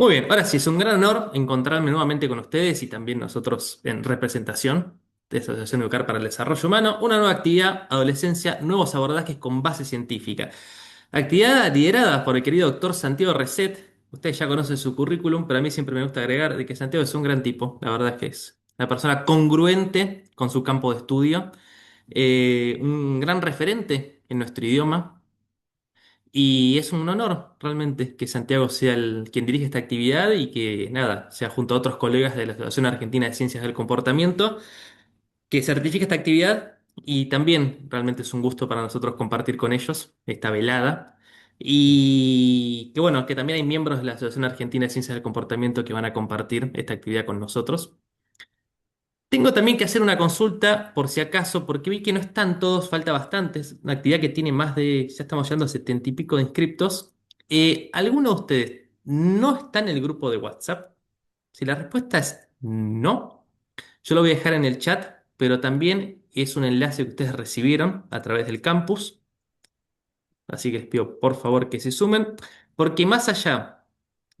Muy bien, ahora sí, es un gran honor encontrarme nuevamente con ustedes y también nosotros en representación de Asociación Educar para el Desarrollo Humano, una nueva actividad, adolescencia, nuevos abordajes con base científica. Actividad liderada por el querido doctor Santiago Reset. Ustedes ya conocen su currículum, pero a mí siempre me gusta agregar de que Santiago es un gran tipo. La verdad es que es una persona congruente con su campo de estudio, un gran referente en nuestro idioma. Y es un honor realmente que Santiago sea quien dirige esta actividad y que, nada, sea junto a otros colegas de la Asociación Argentina de Ciencias del Comportamiento, que certifique esta actividad y también realmente es un gusto para nosotros compartir con ellos esta velada. Y que bueno, que también hay miembros de la Asociación Argentina de Ciencias del Comportamiento que van a compartir esta actividad con nosotros. Tengo también que hacer una consulta por si acaso, porque vi que no están todos, falta bastantes. Una actividad que tiene más de, ya estamos llegando a 70 y pico de inscriptos. ¿Alguno de ustedes no está en el grupo de WhatsApp? Si la respuesta es no, yo lo voy a dejar en el chat, pero también es un enlace que ustedes recibieron a través del campus. Así que les pido por favor que se sumen, porque más allá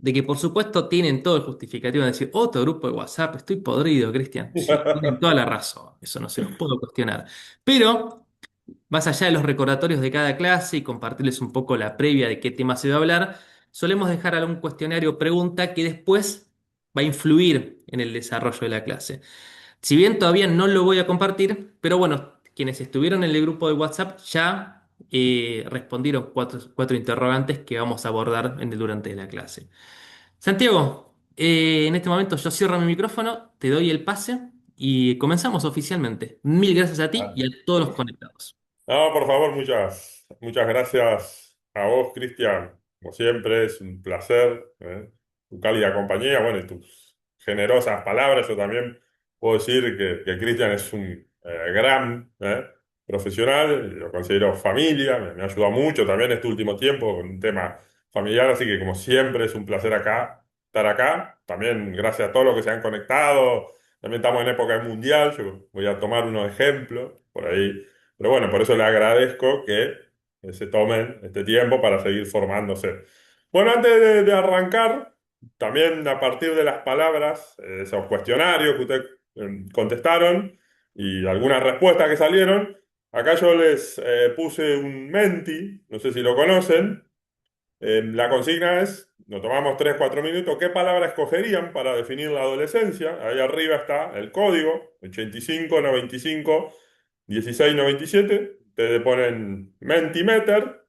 de que por supuesto tienen todo el justificativo de decir, otro grupo de WhatsApp, estoy podrido, Cristian. Sí, tienen toda la razón, eso no se los puedo cuestionar. Pero más allá de los recordatorios de cada clase y compartirles un poco la previa de qué tema se va a hablar, solemos dejar algún cuestionario o pregunta que después va a influir en el desarrollo de la clase. Si bien todavía no lo voy a compartir, pero bueno, quienes estuvieron en el grupo de WhatsApp ya respondieron cuatro interrogantes que vamos a abordar durante la clase. Santiago, en este momento yo cierro mi micrófono, te doy el pase y comenzamos oficialmente. Mil gracias a ti Ah, y a todos los conectados. No, por favor, muchas gracias a vos, Cristian. Como siempre, es un placer, tu cálida compañía, bueno, y tus generosas palabras. Yo también puedo decir que Cristian es un gran profesional, lo considero familia, me ha ayudado mucho también este último tiempo con un tema familiar, así que como siempre es un placer estar acá. También gracias a todos los que se han conectado. También estamos en época de mundial, yo voy a tomar unos ejemplos por ahí. Pero bueno, por eso le agradezco que se tomen este tiempo para seguir formándose. Bueno, antes de arrancar, también a partir de las palabras, esos cuestionarios que ustedes contestaron y algunas respuestas que salieron, acá yo les puse un Menti, no sé si lo conocen. La consigna es, nos tomamos 3 4 minutos, ¿qué palabra escogerían para definir la adolescencia? Ahí arriba está el código, 85 95 16 97. Ustedes ponen Mentimeter,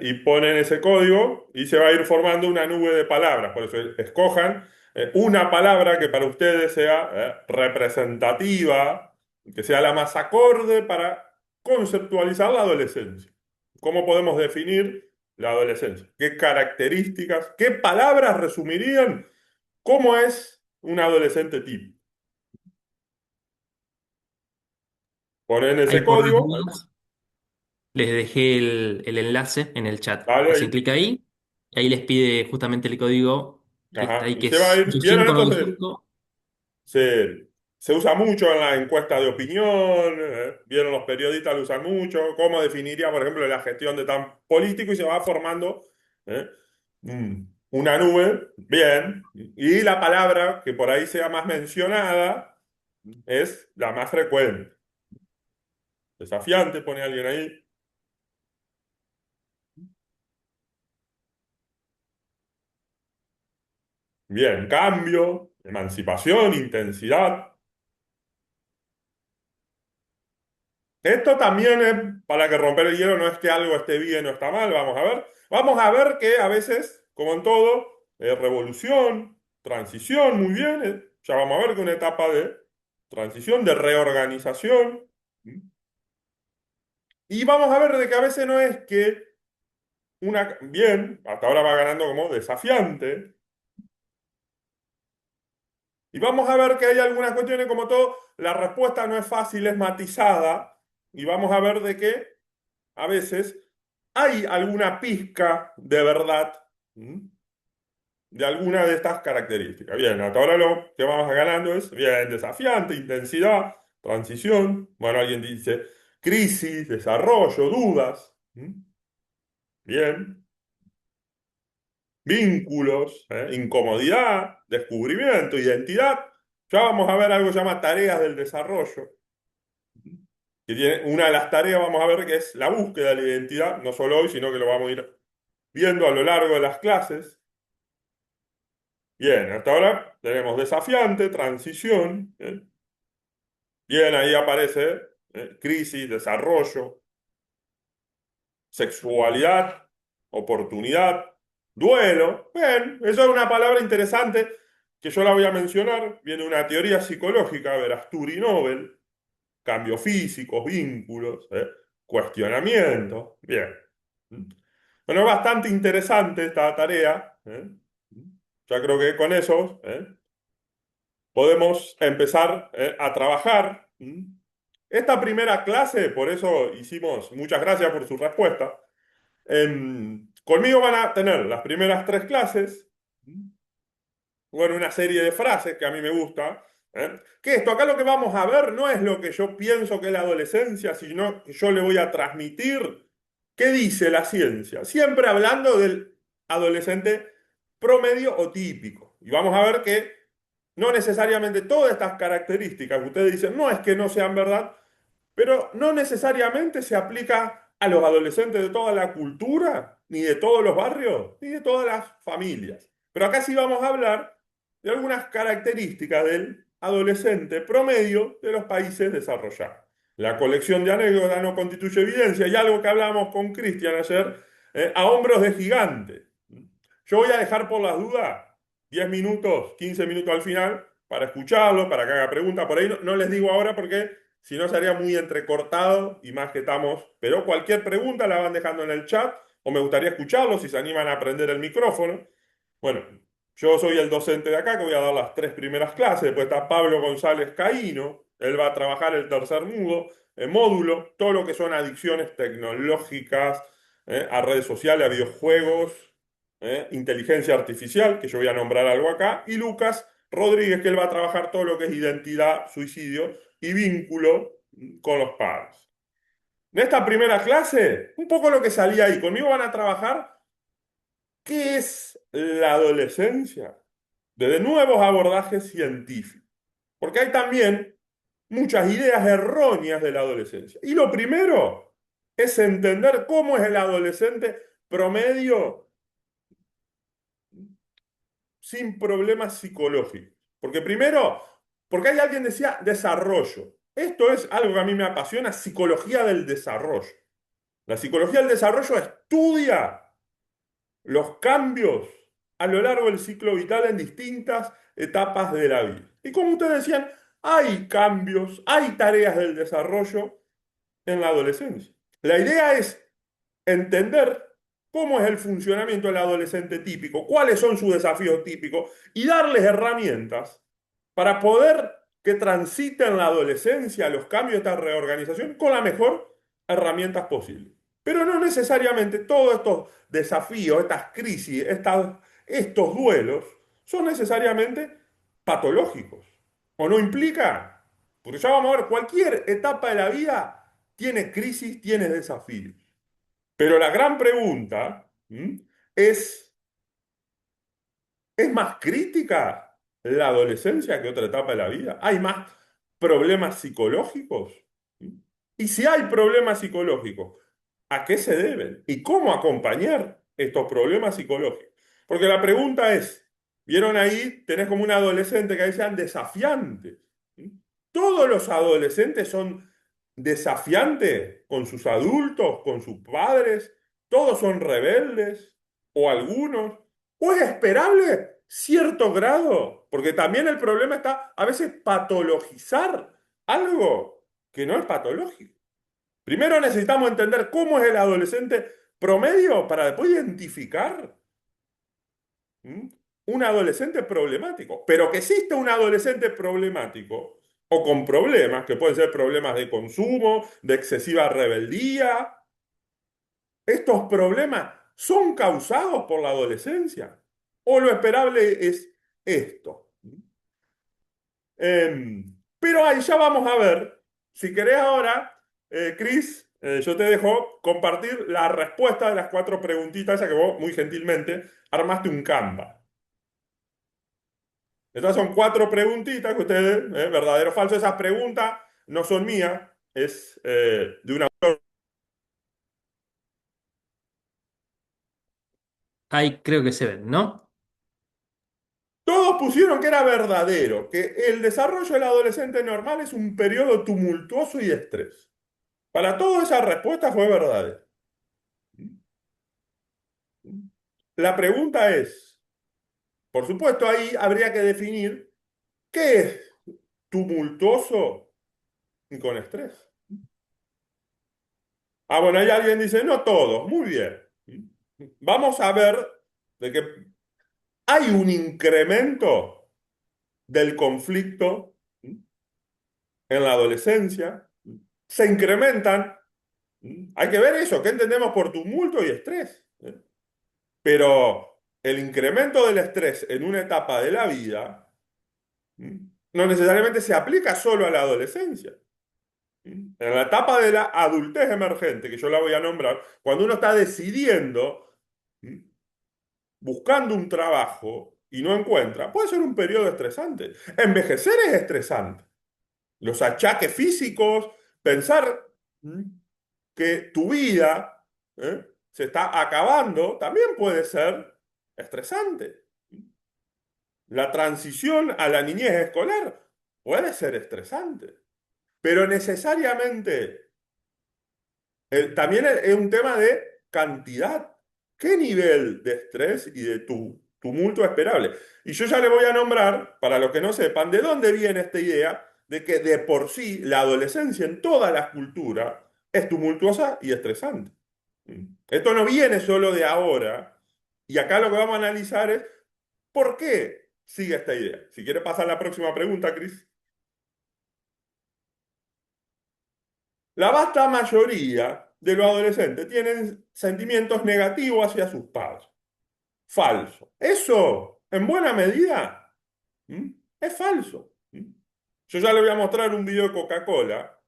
y ponen ese código y se va a ir formando una nube de palabras. Por eso escojan una palabra que para ustedes sea representativa, que sea la más acorde para conceptualizar la adolescencia. ¿Cómo podemos definir la adolescencia? ¿Qué características, qué palabras resumirían cómo es un adolescente tipo? Ponen Ahí ese por las código, dudas les dejé el enlace en el chat. ¿vale? Hacen clic ahí y ahí les pide justamente el código que está Ajá. ahí, Y que se va a es ir, ¿vieron esto? 8595. Se usa mucho en la encuesta de opinión, vieron los periodistas lo usan mucho, cómo definiría, por ejemplo, la gestión de tan político y se va formando ¿eh? Una nube, bien, y la palabra que por ahí sea más mencionada es la más frecuente. Desafiante, pone alguien ahí. Bien, cambio, emancipación, intensidad. Esto también es para que romper el hielo, no es que algo esté bien o está mal, vamos a ver. Vamos a ver que a veces, como en todo, revolución, transición, muy bien. Ya vamos a ver que una etapa de transición, de reorganización. Y vamos a ver de que a veces no es que bien, hasta ahora va ganando como desafiante. Y vamos a ver que hay algunas cuestiones, como todo, la respuesta no es fácil, es matizada. Y vamos a ver de que a veces hay alguna pizca de verdad, de alguna de estas características. Bien, hasta ahora lo que vamos ganando es, bien, desafiante, intensidad, transición. Bueno, alguien dice crisis, desarrollo, dudas. Bien. vínculos, incomodidad, descubrimiento, identidad. Ya vamos a ver algo que se llama tareas del desarrollo. Que tiene, una de las tareas vamos a ver que es la búsqueda de la identidad, no solo hoy, sino que lo vamos a ir viendo a lo largo de las clases. Bien, hasta ahora tenemos desafiante, transición. Bien, ahí aparece crisis, desarrollo, sexualidad, oportunidad, duelo. Bien, eso es una palabra interesante que yo la voy a mencionar. Viene una teoría psicológica, Verasturi y Nobel, cambios físicos, vínculos, cuestionamiento. Bien. Bueno, es bastante interesante esta tarea. Ya creo que con eso podemos empezar a trabajar. Esta primera clase, por eso hicimos, muchas gracias por su respuesta. Conmigo van a tener las primeras tres clases, bueno, una serie de frases que a mí me gusta. Que esto, acá lo que vamos a ver no es lo que yo pienso que es la adolescencia, sino que yo le voy a transmitir qué dice la ciencia, siempre hablando del adolescente promedio o típico. Y vamos a ver que no necesariamente todas estas características que ustedes dicen, no es que no sean verdad, pero no necesariamente se aplica a los adolescentes de toda la cultura, ni de todos los barrios, ni de todas las familias. Pero acá sí vamos a hablar de algunas características del adolescente promedio de los países desarrollados. La colección de anécdotas no constituye evidencia y algo que hablamos con Cristian ayer, a hombros de gigante. Yo voy a dejar por las dudas 10 minutos, 15 minutos al final para escucharlo, para que haga preguntas. Por ahí no les digo ahora porque si no sería muy entrecortado y más que estamos. Pero cualquier pregunta la van dejando en el chat o me gustaría escucharlo si se animan a prender el micrófono. Bueno, yo soy el docente de acá que voy a dar las tres primeras clases. Después está Pablo González Caíno. Él va a trabajar el tercer módulo, todo lo que son adicciones tecnológicas, a redes sociales, a videojuegos, inteligencia artificial, que yo voy a nombrar algo acá, y Lucas Rodríguez, que él va a trabajar todo lo que es identidad, suicidio y vínculo con los padres. En esta primera clase, un poco lo que salía ahí, conmigo van a trabajar qué es la adolescencia, desde nuevos abordajes científicos, porque hay también muchas ideas erróneas de la adolescencia. Y lo primero es entender cómo es el adolescente promedio sin problemas psicológicos. Porque primero, porque hay alguien que decía desarrollo. Esto es algo que a mí me apasiona, psicología del desarrollo. La psicología del desarrollo estudia los cambios a lo largo del ciclo vital en distintas etapas de la vida. Y como ustedes decían, hay cambios, hay tareas del desarrollo en la adolescencia. La idea es entender cómo es el funcionamiento del adolescente típico, cuáles son sus desafíos típicos y darles herramientas para poder que transiten la adolescencia, los cambios de esta reorganización con las mejores herramientas posibles. Pero no necesariamente todos estos desafíos, estas crisis, estos duelos son necesariamente patológicos. ¿O no implica? Porque ya vamos a ver, cualquier etapa de la vida tiene crisis, tiene desafíos. Pero la gran pregunta es, ¿es más crítica la adolescencia que otra etapa de la vida? ¿Hay más problemas psicológicos? ¿Mm? Y si hay problemas psicológicos, ¿a qué se deben? ¿Y cómo acompañar estos problemas psicológicos? Porque la pregunta es, ¿vieron ahí? Tenés como un adolescente que decían desafiantes. ¿Mm? Todos los adolescentes son desafiantes con sus adultos, con sus padres, todos son rebeldes, o algunos, o es esperable cierto grado, porque también el problema está a veces patologizar algo que no es patológico. Primero necesitamos entender cómo es el adolescente promedio para después identificar ¿m? Un adolescente problemático. Pero que existe un adolescente problemático o con problemas, que pueden ser problemas de consumo, de excesiva rebeldía, estos problemas son causados por la adolescencia. O lo esperable es esto. Pero ahí ya vamos a ver, si querés ahora, Cris, yo te dejo compartir la respuesta de las cuatro preguntitas, ya que vos muy gentilmente armaste un Canva. Estas son cuatro preguntitas que ustedes, verdadero o falso, esas preguntas no son mías, es de una... Ahí creo que se ven, ¿no? Todos pusieron que era verdadero, que el desarrollo del adolescente normal es un periodo tumultuoso y de estrés. Para todos esa respuesta fue verdadera. La pregunta es, por supuesto, ahí habría que definir qué es tumultuoso y con estrés. Ah, bueno, ahí alguien dice, no todos, muy bien. Vamos a ver de que hay un incremento del conflicto en la adolescencia, se incrementan. Hay que ver eso, ¿qué entendemos por tumulto y estrés? Pero el incremento del estrés en una etapa de la vida no necesariamente se aplica solo a la adolescencia. En la etapa de la adultez emergente, que yo la voy a nombrar, cuando uno está decidiendo, buscando un trabajo y no encuentra, puede ser un periodo estresante. Envejecer es estresante. Los achaques físicos, pensar que tu vida se está acabando, también puede ser estresante. La transición a la niñez escolar puede ser estresante, pero necesariamente también es un tema de cantidad. ¿Qué nivel de estrés y de tumulto esperable? Y yo ya le voy a nombrar, para los que no sepan, de dónde viene esta idea de que de por sí la adolescencia en todas las culturas es tumultuosa y estresante. Esto no viene solo de ahora, y acá lo que vamos a analizar es por qué sigue esta idea. Si quiere pasar a la próxima pregunta, Cris. La vasta mayoría de los adolescentes tienen sentimientos negativos hacia sus padres. Falso. Eso, en buena medida, es falso. Yo ya le voy a mostrar un video de Coca-Cola,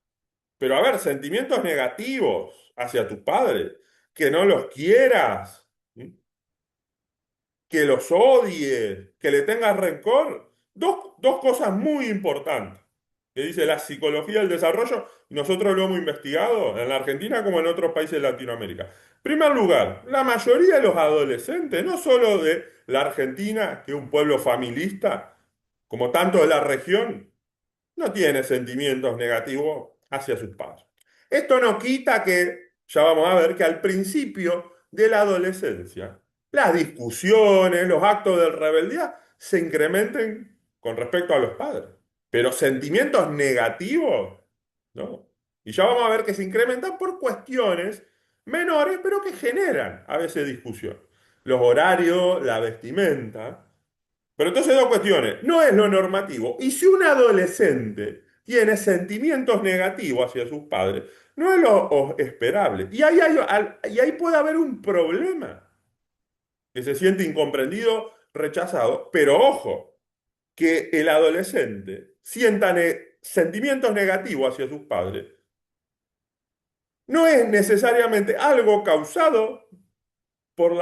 pero a ver, sentimientos negativos hacia tus padres, que no los quieras, que los odies, que le tengas rencor. Dos cosas muy importantes que dice la psicología del desarrollo, y nosotros lo hemos investigado en la Argentina como en otros países de Latinoamérica. En primer lugar, la mayoría de los adolescentes, no solo de la Argentina, que es un pueblo familista, como tanto de la región, no tiene sentimientos negativos hacia sus padres. Esto no quita que, ya vamos a ver, que al principio de la adolescencia, las discusiones, los actos de rebeldía se incrementen con respecto a los padres. Pero sentimientos negativos, ¿no? Y ya vamos a ver que se incrementan por cuestiones menores, pero que generan a veces discusión. Los horarios, la vestimenta. Pero entonces dos cuestiones. No es lo normativo. Y si un adolescente tiene sentimientos negativos hacia sus padres, no es lo esperable. Y ahí puede haber un problema, que se siente incomprendido, rechazado. Pero ojo, que el adolescente sienta sentimientos negativos hacia sus padres no es necesariamente algo causado por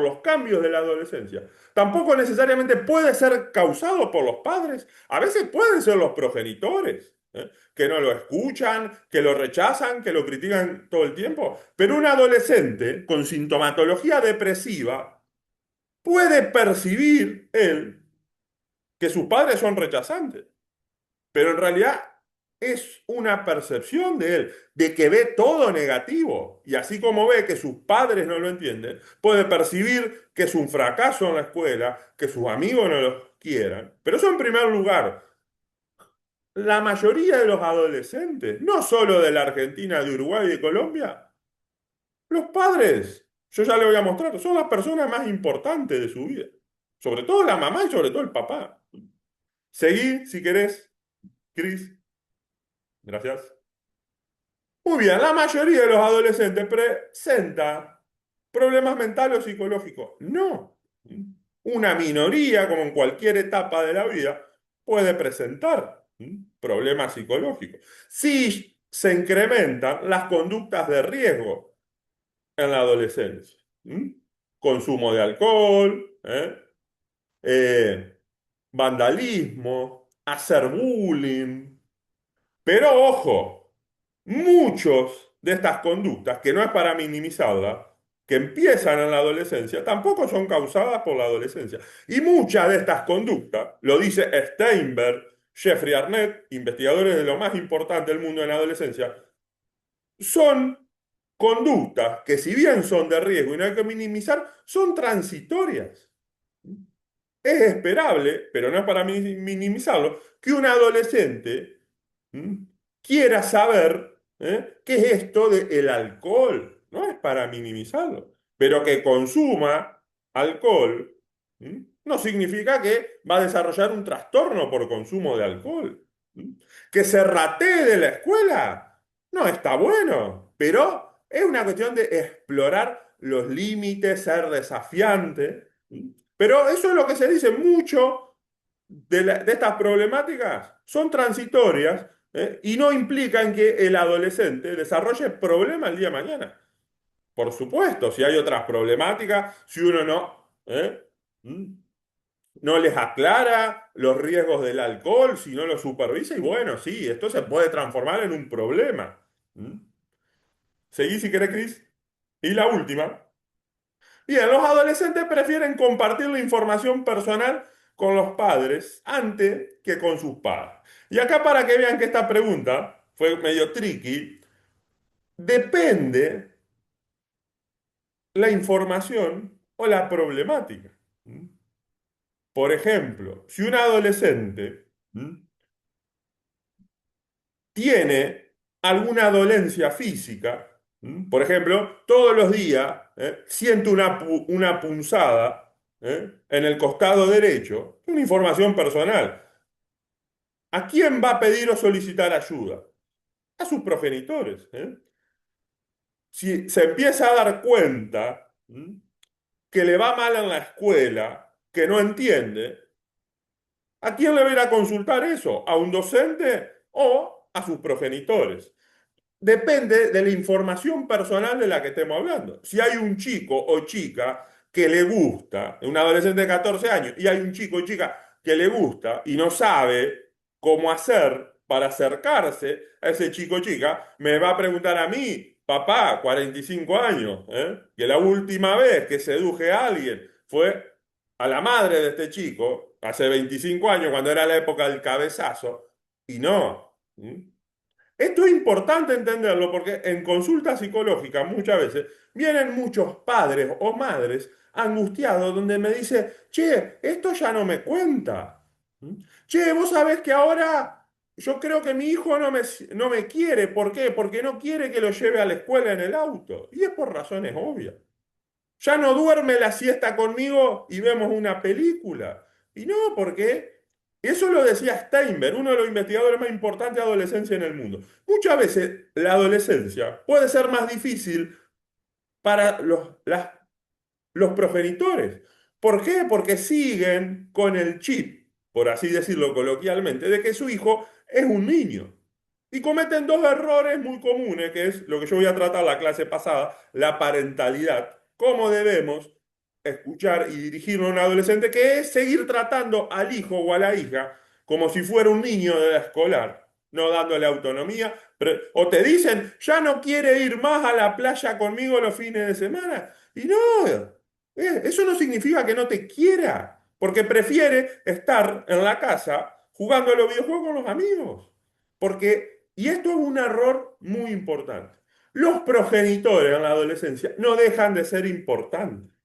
los cambios de la adolescencia. Tampoco necesariamente puede ser causado por los padres. A veces pueden ser los progenitores, que no lo escuchan, que lo rechazan, que lo critican todo el tiempo. Pero un adolescente con sintomatología depresiva puede percibir él que sus padres son rechazantes. Pero en realidad es una percepción de él, de que ve todo negativo. Y así como ve que sus padres no lo entienden, puede percibir que es un fracaso en la escuela, que sus amigos no los quieran. Pero eso en primer lugar. La mayoría de los adolescentes, no solo de la Argentina, de Uruguay y de Colombia, los padres, yo ya le voy a mostrar, son las personas más importantes de su vida. Sobre todo la mamá y sobre todo el papá. Seguí, si querés, Cris. Gracias. Muy bien, la mayoría de los adolescentes presenta problemas mentales o psicológicos. No. Una minoría, como en cualquier etapa de la vida, puede presentar problemas psicológicos. Sí, se incrementan las conductas de riesgo en la adolescencia. ¿Mm? Consumo de alcohol, vandalismo, hacer bullying. Pero ojo, muchos de estas conductas, que no es para minimizarlas, que empiezan en la adolescencia, tampoco son causadas por la adolescencia. Y muchas de estas conductas, lo dice Steinberg, Jeffrey Arnett, investigadores de lo más importante del mundo en la adolescencia, son conductas que si bien son de riesgo y no hay que minimizar, son transitorias. Es esperable, pero no es para minimizarlo, que un adolescente ¿m? quiera saber qué es esto del alcohol. No es para minimizarlo, pero que consuma alcohol no significa que va a desarrollar un trastorno por consumo de alcohol. ¿M? Que se ratee de la escuela no está bueno, pero es una cuestión de explorar los límites, ser desafiante. Pero eso es lo que se dice mucho de estas problemáticas. Son transitorias, y no implican que el adolescente desarrolle problemas el día de mañana. Por supuesto, si hay otras problemáticas, si uno ¿Mm? no les aclara los riesgos del alcohol, si no lo supervisa, y bueno, sí, esto se puede transformar en un problema. ¿Mm? Seguí si querés, Cris. Y la última. Bien, los adolescentes prefieren compartir la información personal con los padres antes que con sus padres. Y acá para que vean que esta pregunta fue medio tricky, depende la información o la problemática. ¿Mm? Por ejemplo, si un adolescente tiene alguna dolencia física, por ejemplo, todos los días siente una punzada en el costado derecho, una información personal. ¿A quién va a pedir o solicitar ayuda? A sus progenitores. Si se empieza a dar cuenta que le va mal en la escuela, que no entiende, ¿a quién le va a ir a consultar eso? ¿A un docente o a sus progenitores? Depende de la información personal de la que estemos hablando. Si hay un chico o chica que le gusta, un adolescente de 14 años, y hay un chico o chica que le gusta y no sabe cómo hacer para acercarse a ese chico o chica, me va a preguntar a mí, papá, 45 años, que la última vez que seduje a alguien fue a la madre de este chico, hace 25 años, cuando era la época del cabezazo, y no. Esto es importante entenderlo porque en consulta psicológica muchas veces vienen muchos padres o madres angustiados donde me dicen, che, esto ya no me cuenta. ¿Mm? Che, vos sabés que ahora yo creo que mi hijo no me quiere. ¿Por qué? Porque no quiere que lo lleve a la escuela en el auto. Y es por razones obvias. Ya no duerme la siesta conmigo y vemos una película. Y no, porque eso lo decía Steinberg, uno de los investigadores más importantes de adolescencia en el mundo. Muchas veces la adolescencia puede ser más difícil para los progenitores. ¿Por qué? Porque siguen con el chip, por así decirlo coloquialmente, de que su hijo es un niño. Y cometen dos errores muy comunes, que es lo que yo voy a tratar la clase pasada, la parentalidad. Cómo debemos escuchar y dirigirnos a un adolescente, que es seguir tratando al hijo o a la hija como si fuera un niño de la escolar, no dándole autonomía. O te dicen, ya no quiere ir más a la playa conmigo los fines de semana. Y no, eso no significa que no te quiera, porque prefiere estar en la casa jugando a los videojuegos con los amigos. Y esto es un error muy importante. Los progenitores en la adolescencia no dejan de ser importantes.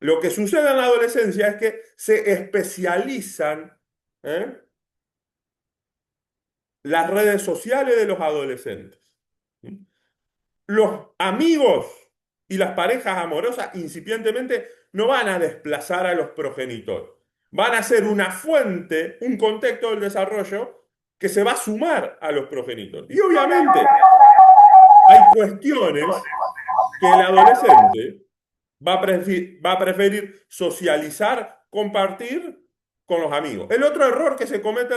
Lo que sucede en la adolescencia es que se especializan ¿eh? las redes sociales de los adolescentes. Los amigos y las parejas amorosas incipientemente no van a desplazar a los progenitores. Van a ser una fuente, un contexto del desarrollo que se va a sumar a los progenitores. Y obviamente hay cuestiones que el adolescente va a preferir socializar, compartir con los amigos. El otro error que se comete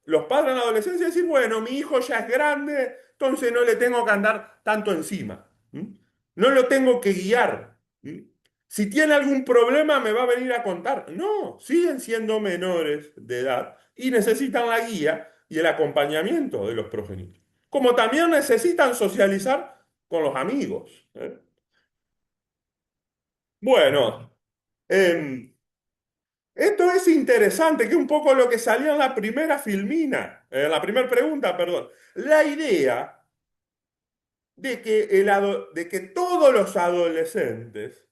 los padres en la adolescencia decir, bueno, mi hijo ya es grande, entonces no le tengo que andar tanto encima. ¿M? No lo tengo que guiar. ¿M? Si tiene algún problema, me va a venir a contar. No, siguen siendo menores de edad y necesitan la guía y el acompañamiento de los progenitores. Como también necesitan socializar con los amigos. ¿Eh? Bueno, em, esto es interesante, que es un poco lo que salió en la primera filmina, en la primera pregunta, perdón. La idea de que todos los adolescentes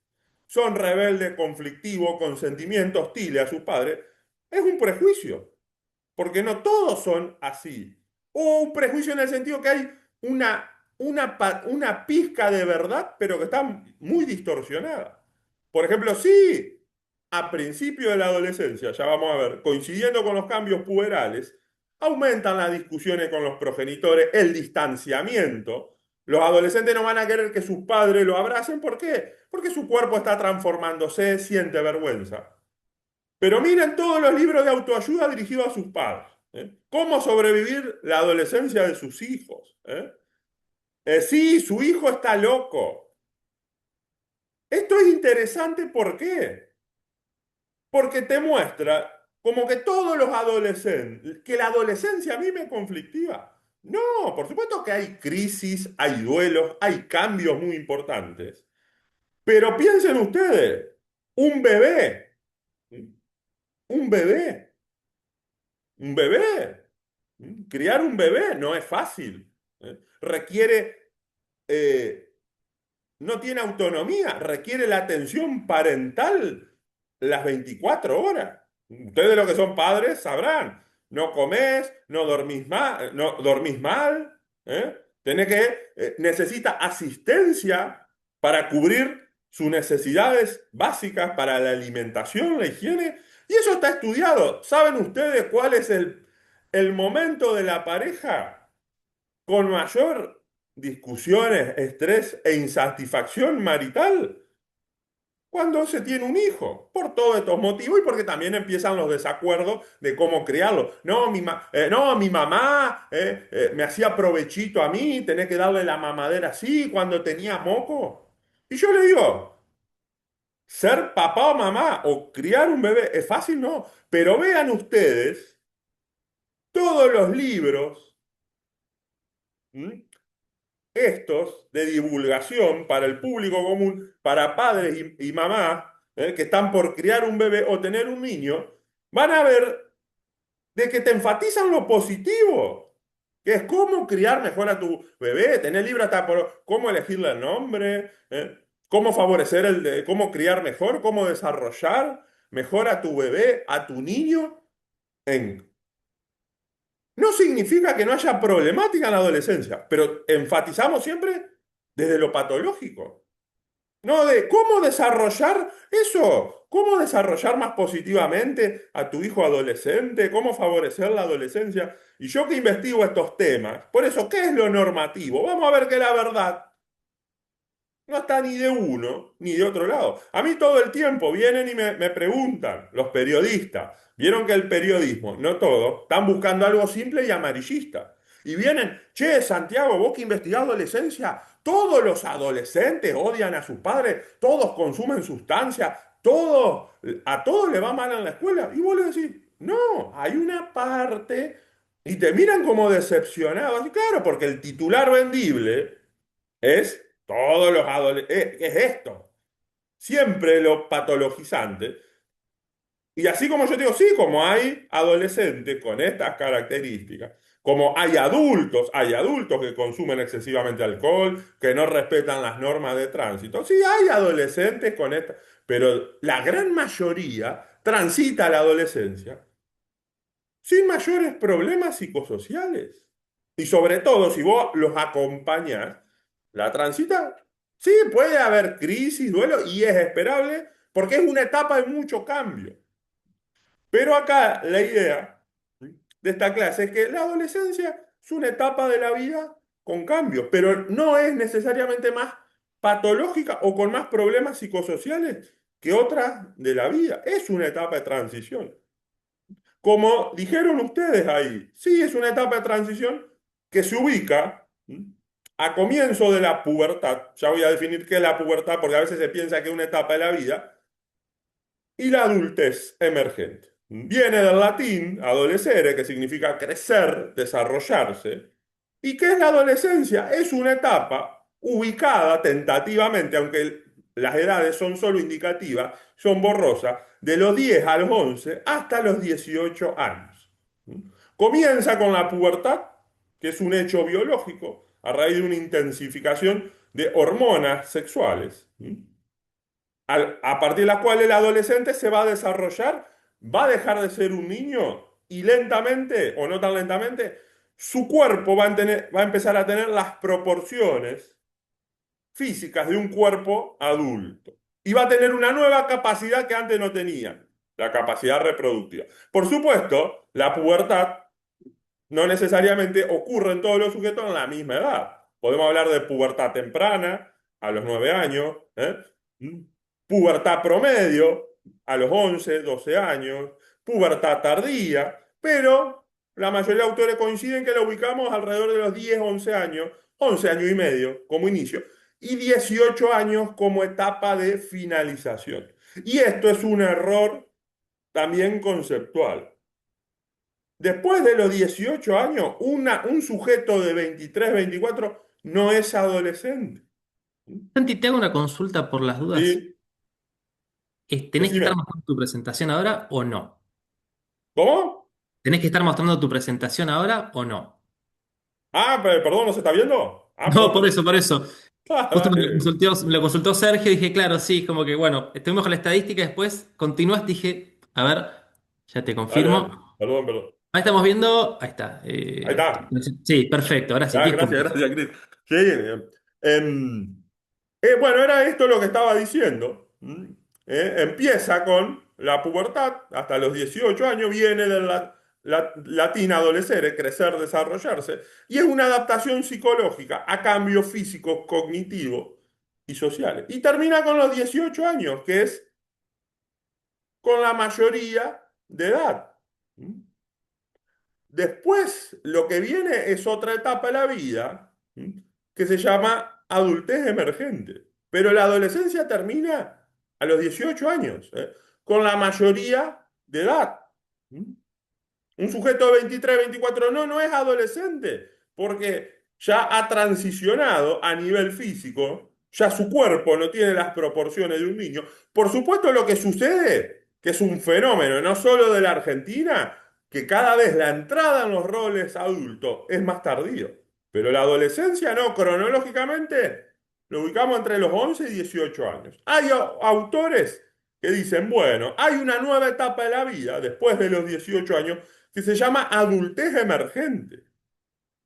son rebeldes, conflictivos, con sentimientos hostiles a sus padres, es un prejuicio, porque no todos son así. O un prejuicio en el sentido que hay una pizca de verdad, pero que está muy distorsionada. Por ejemplo, sí, a principio de la adolescencia, ya vamos a ver, coincidiendo con los cambios puberales, aumentan las discusiones con los progenitores, el distanciamiento. Los adolescentes no van a querer que sus padres lo abracen. ¿Por qué? Porque su cuerpo está transformándose, siente vergüenza. Pero miren todos los libros de autoayuda dirigidos a sus padres. ¿Eh? ¿Cómo sobrevivir la adolescencia de sus hijos? ¿Eh? Sí, su hijo está loco. Esto es interesante, ¿por qué? Porque te muestra como que todos los adolescentes, que la adolescencia a mí me conflictiva. No, por supuesto que hay crisis, hay duelos, hay cambios muy importantes. Pero piensen ustedes, un bebé, un bebé, un bebé. Criar un bebé no es fácil. Requiere, no tiene autonomía, requiere la atención parental las 24 horas. Ustedes los que son padres sabrán. No comés, no dormís mal, no dormís mal, ¿eh? Necesita asistencia para cubrir sus necesidades básicas para la alimentación, la higiene. Y eso está estudiado. ¿Saben ustedes cuál es el momento de la pareja con mayor discusiones, estrés e insatisfacción marital? Cuando se tiene un hijo, por todos estos motivos y porque también empiezan los desacuerdos de cómo criarlo. No, no, mi mamá me hacía provechito a mí, tenés que darle la mamadera así cuando tenía moco. Y yo le digo, ser papá o mamá o criar un bebé es fácil, no. Pero vean ustedes todos los libros, ¿m? Estos de divulgación para el público común, para padres y mamás que están por criar un bebé o tener un niño, van a ver de que te enfatizan lo positivo, que es cómo criar mejor a tu bebé, tener libre hasta por cómo elegirle el nombre, cómo favorecer cómo criar mejor, cómo desarrollar mejor a tu bebé, a tu niño. En, no significa que no haya problemática en la adolescencia, pero enfatizamos siempre desde lo patológico. No, de cómo desarrollar eso, cómo desarrollar más positivamente a tu hijo adolescente, cómo favorecer la adolescencia. Y yo que investigo estos temas, por eso, ¿qué es lo normativo? Vamos a ver que la verdad no está ni de uno ni de otro lado. A mí todo el tiempo vienen y me preguntan, los periodistas, vieron que el periodismo, no todos, están buscando algo simple y amarillista. Y vienen, che, Santiago, vos que investigás adolescencia, todos los adolescentes odian a sus padres, todos consumen sustancias, todos, a todos le va mal en la escuela. Y vos le decís, no, hay una parte, y te miran como decepcionados. Y claro, porque el titular vendible es todos los adolescentes, es esto, siempre lo patologizante. Y así como yo digo, sí, como hay adolescentes con estas características, como hay adultos que consumen excesivamente alcohol, que no respetan las normas de tránsito, sí, hay adolescentes con esta, pero la gran mayoría transita la adolescencia sin mayores problemas psicosociales. Y sobre todo, si vos los acompañás, la transita, sí, puede haber crisis, duelo, y es esperable porque es una etapa de mucho cambio. Pero acá la idea de esta clase es que la adolescencia es una etapa de la vida con cambios, pero no es necesariamente más patológica o con más problemas psicosociales que otras de la vida. Es una etapa de transición. como dijeron ustedes ahí, sí, es una etapa de transición que se ubica a comienzo de la pubertad. Ya voy a definir qué es la pubertad porque a veces se piensa que es una etapa de la vida. Y la adultez emergente. Viene del latín adolescere, que significa crecer, desarrollarse. ¿Y qué es la adolescencia? Es una etapa ubicada tentativamente, aunque las edades son solo indicativas, son borrosas, de los 10 a los 11 hasta los 18 años. Comienza con la pubertad, que es un hecho biológico, a raíz de una intensificación de hormonas sexuales a partir de la cual el adolescente se va a desarrollar, va a dejar de ser un niño y lentamente, o no tan lentamente, su cuerpo va a empezar a tener las proporciones físicas de un cuerpo adulto. Y va a tener una nueva capacidad que antes no tenía, la capacidad reproductiva. Por supuesto, la pubertad no necesariamente ocurre en todos los sujetos en la misma edad. Podemos hablar de pubertad temprana, a los 9 años, ¿Mm? Pubertad promedio, a los 11, 12 años, pubertad tardía, pero la mayoría de autores coinciden que la ubicamos alrededor de los 10, 11 años, 11 años y medio como inicio, y 18 años como etapa de finalización. Y esto es un error también conceptual. Después de los 18 años, un sujeto de 23, 24 no es adolescente. Santi, te hago una consulta por las dudas. ¿Sí? ¿Tenés que estar Decime. mostrando tu presentación ahora o no? ¿Cómo? ¿Tenés que estar mostrando tu presentación ahora o no? Ah, perdón, ¿no se está viendo? Ah, No, perdón. por eso. Ah, Justo dale, me lo consultó Sergio y dije, claro, sí, como que bueno, estuvimos con la estadística, después continuaste, dije, a ver, ya te dale, dale. confirmo. Perdón, perdón. Ahí estamos viendo, ahí está. Ahí está. Sí, perfecto, ahora sí, Ah, 10 gracias, puntos. gracias, Cris. Sí, em, bueno, era esto lo que estaba diciendo. Empieza con la pubertad, hasta los 18 años, viene de latín adolescere, crecer, desarrollarse, y es una adaptación psicológica a cambios físicos, cognitivos y sociales. Y termina con los 18 años, que es con la mayoría de edad. ¿Mm? Después, lo que viene es otra etapa de la vida que se llama adultez emergente. Pero la adolescencia termina a los 18 años, con la mayoría de edad. ¿Mm? Un sujeto de 23, 24 no es adolescente, porque ya ha transicionado a nivel físico, ya su cuerpo no tiene las proporciones de un niño. Por supuesto, lo que sucede, que es un fenómeno no solo de la Argentina, que cada vez la entrada en los roles adultos es más tardío. Pero la adolescencia no, cronológicamente lo ubicamos entre los 11 y 18 años. Hay autores que dicen, bueno, hay una nueva etapa de la vida después de los 18 años que se llama adultez emergente.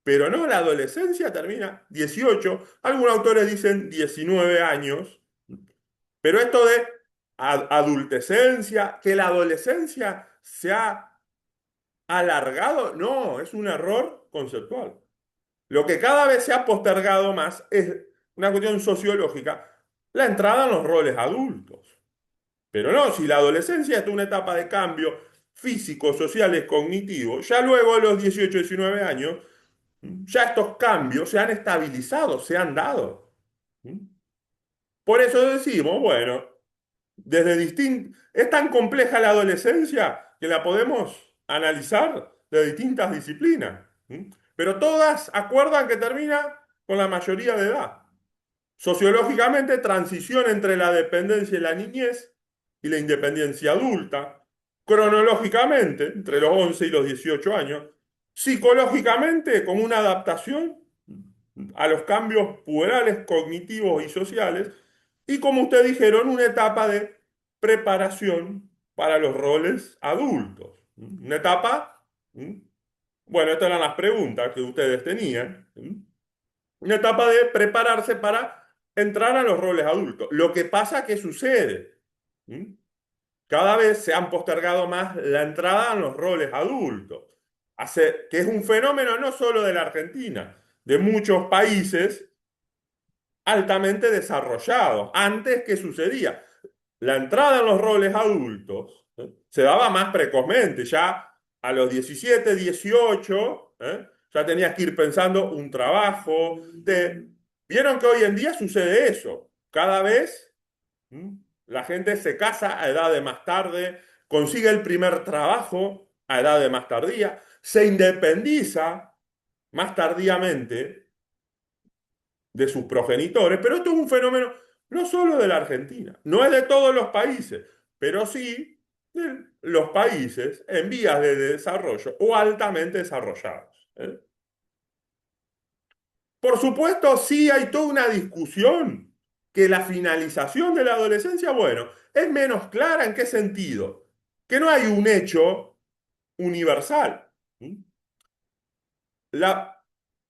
Pero no, la adolescencia termina 18, algunos autores dicen 19 años, pero esto de adultescencia, que la adolescencia se ha alargado, no, es un error conceptual. Lo que cada vez se ha postergado más es una cuestión sociológica, la entrada en los roles adultos. Pero no, si la adolescencia es una etapa de cambio físico, social, cognitivo, ya luego de los 18, 19 años, ya estos cambios se han estabilizado, se han dado. Por eso decimos, bueno, es tan compleja la adolescencia que la podemos analizar de distintas disciplinas. Pero todas acuerdan que termina con la mayoría de edad. Sociológicamente, transición entre la dependencia y la niñez y la independencia adulta. Cronológicamente, entre los 11 y los 18 años. Psicológicamente, como una adaptación a los cambios puberales, cognitivos y sociales. Y como ustedes dijeron, una etapa de preparación para los roles adultos. Una etapa, bueno, estas eran las preguntas que ustedes tenían. Una etapa de prepararse para entrar a los roles adultos. Lo que pasa que sucede, ¿Mm? Cada vez se han postergado más la entrada en los roles adultos, que es un fenómeno no solo de la Argentina, de muchos países altamente desarrollados. Antes, ¿qué sucedía? La entrada en los roles adultos se daba más precozmente, ya a los 17, 18, ya tenías que ir pensando un trabajo. Vieron que hoy en día sucede eso. Cada vez la gente se casa a edad de más tarde, consigue el primer trabajo a edad de más tardía, se independiza más tardíamente de sus progenitores, pero esto es un fenómeno no solo de la Argentina, no es de todos los países, pero sí de los países en vías de desarrollo o altamente desarrollados. Por supuesto, sí hay toda una discusión que la finalización de la adolescencia, bueno, es menos clara en qué sentido, que no hay un hecho universal. La,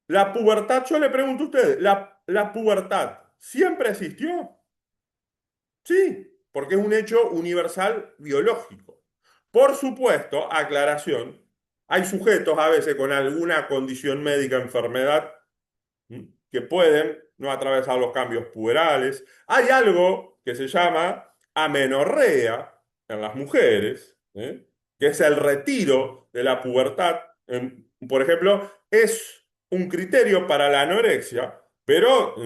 la pubertad, yo le pregunto a ustedes, ¿la pubertad siempre existió? Sí, porque es un hecho universal biológico. Por supuesto, aclaración, hay sujetos a veces con alguna condición médica, enfermedad, que pueden no atravesar los cambios puberales. Hay algo que se llama amenorrea en las mujeres, que es el retiro de la pubertad. Por ejemplo, es un criterio para la anorexia, pero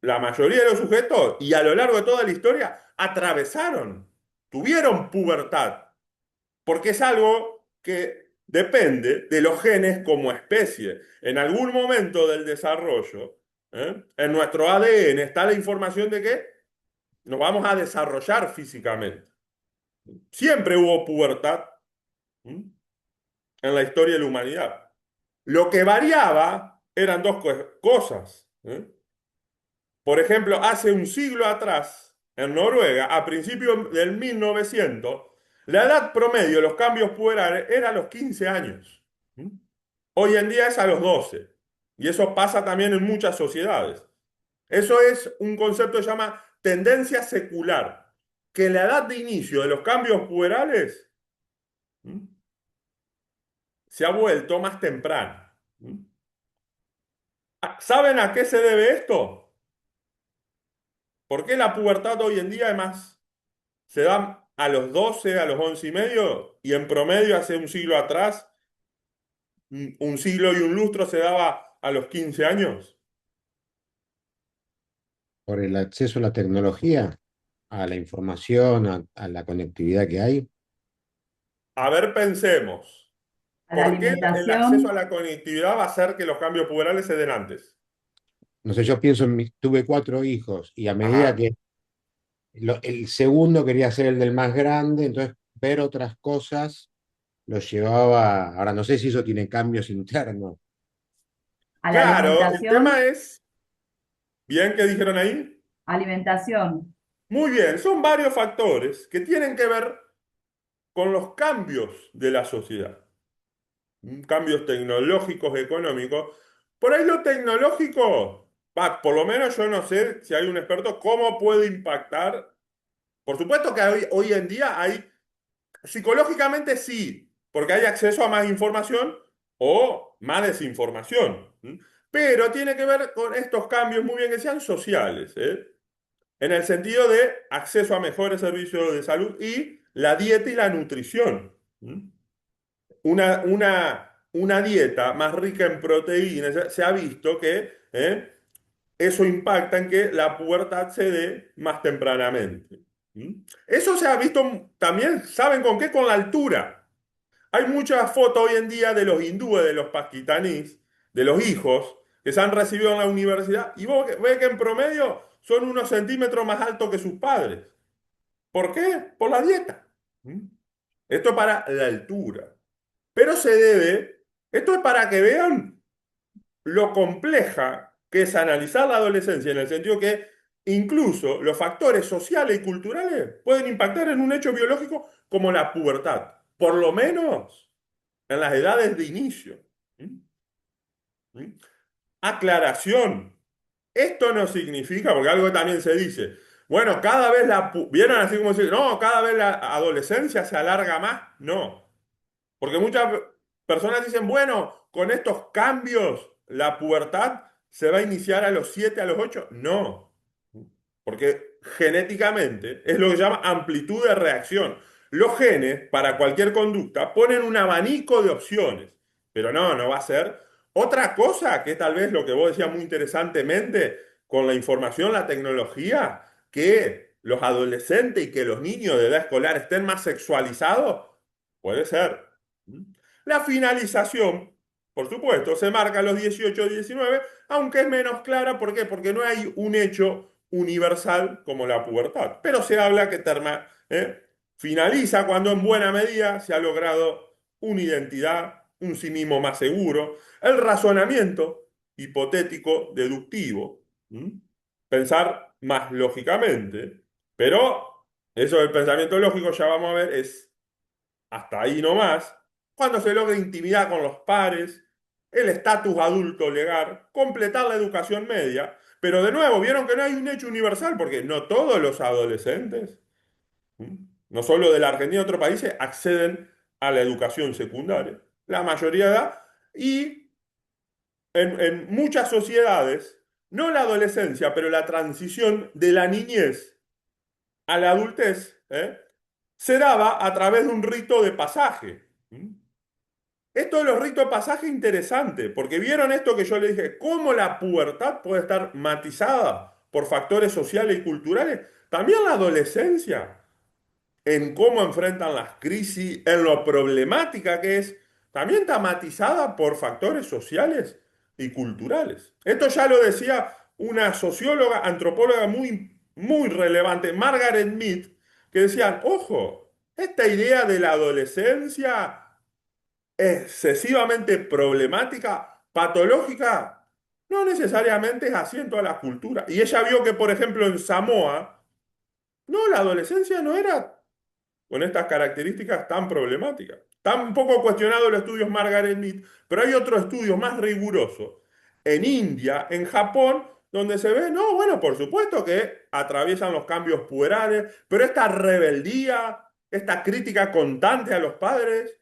la mayoría de los sujetos y a lo largo de toda la historia atravesaron, tuvieron pubertad, porque es algo que depende de los genes como especie. En algún momento del desarrollo, en nuestro ADN está la información de que nos vamos a desarrollar físicamente. Siempre hubo pubertad en la historia de la humanidad. Lo que variaba eran dos cosas. Por ejemplo, hace un siglo atrás, en Noruega, a principios del 1900, la edad promedio de los cambios puberales era a los 15 años. Hoy en día es a los 12. Y eso pasa también en muchas sociedades. Eso es un concepto que se llama tendencia secular, que la edad de inicio de los cambios puberales se ha vuelto más temprana. ¿Saben a qué se debe esto? ¿Por qué la pubertad hoy en día además se da a los 12, a los 11 y medio, y en promedio hace un siglo atrás, un siglo y un lustro se daba a los 15 años? Por el acceso a la tecnología, a la información, a la conectividad que hay. A ver, pensemos. A la ¿Por qué el acceso a alimentación, la conectividad va a hacer que los cambios puberales se den antes? No sé, yo pienso tuve cuatro hijos y a medida Ajá. que el segundo quería ser el del más grande, entonces ver otras cosas lo llevaba, ahora no sé si eso tiene cambios internos. a la Claro, el tema alimentación, es, ¿bien que dijeron ahí? alimentación, Muy bien, son varios factores que tienen que ver con los cambios de la sociedad. Cambios tecnológicos, económicos. Por ahí lo tecnológico, por lo menos yo no sé si hay un experto, cómo puede impactar. Por supuesto que hoy en día hay, psicológicamente sí, porque hay acceso a más información o más desinformación. Pero tiene que ver con estos cambios muy bien que sean sociales, en el sentido de acceso a mejores servicios de salud y la dieta y la nutrición. Una dieta más rica en proteínas, se ha visto que eso impacta en que la pubertad se dé más tempranamente. Eso se ha visto también, ¿saben con qué? Con la altura. Hay muchas fotos hoy en día de los hindúes, de los pakistaníes, de los hijos que se han recibido en la universidad y vos ves que en promedio son unos centímetros más altos que sus padres. ¿Por qué? Por la dieta. Esto es para la altura. Pero se debe, esto es para que vean lo compleja que es analizar la adolescencia, en el sentido que incluso los factores sociales y culturales pueden impactar en un hecho biológico como la pubertad, por lo menos en las edades de inicio. ¿Mm? ¿Mm? Aclaración. Esto no significa, porque algo también se dice, bueno, cada vez ¿vieron así como decir, no, cada vez la adolescencia se alarga más? No. Porque muchas personas dicen, bueno, con estos cambios la pubertad se va a iniciar a los 7, a los 8. No, porque genéticamente es lo que se llama amplitud de reacción. Los genes, para cualquier conducta, ponen un abanico de opciones, pero no va a ser. Otra cosa, que tal vez lo que vos decías muy interesantemente, con la información, la tecnología, que los adolescentes y que los niños de edad escolar estén más sexualizados, puede ser. La finalización, por supuesto, se marca a los 18 o 19, aunque es menos clara. ¿Por qué? Porque no hay un hecho universal como la pubertad. Pero se habla que finaliza cuando en buena medida se ha logrado una identidad, un sí mismo más seguro, el razonamiento hipotético deductivo, pensar más lógicamente, pero eso del pensamiento lógico ya vamos a ver es hasta ahí nomás, cuando se logra intimidad con los pares, el estatus adulto legal, completar la educación media, pero de nuevo, vieron que no hay un hecho universal, porque no todos los adolescentes, ¿m? No solo de la Argentina, de otros países, acceden a la educación secundaria. La mayoría de edad, y en muchas sociedades, no la adolescencia, pero la transición de la niñez a la adultez, se daba a través de un rito de pasaje. Esto de los ritos de pasaje es interesante, porque vieron esto que yo les dije, cómo la pubertad puede estar matizada por factores sociales y culturales. También la adolescencia, en cómo enfrentan las crisis, en lo problemática que es, también está matizada por factores sociales y culturales. Esto ya lo decía una socióloga, antropóloga muy relevante, Margaret Mead, que decían, ojo, esta idea de la adolescencia excesivamente problemática, patológica, no necesariamente es así en todas las culturas. Y ella vio que, por ejemplo, en Samoa, no, la adolescencia no era con estas características tan problemáticas. Está un poco cuestionado el estudio Margaret Mead, pero hay otros estudios más rigurosos en India, en Japón, donde se ve, no, bueno, por supuesto que atraviesan los cambios puberales, pero esta rebeldía, esta crítica constante a los padres,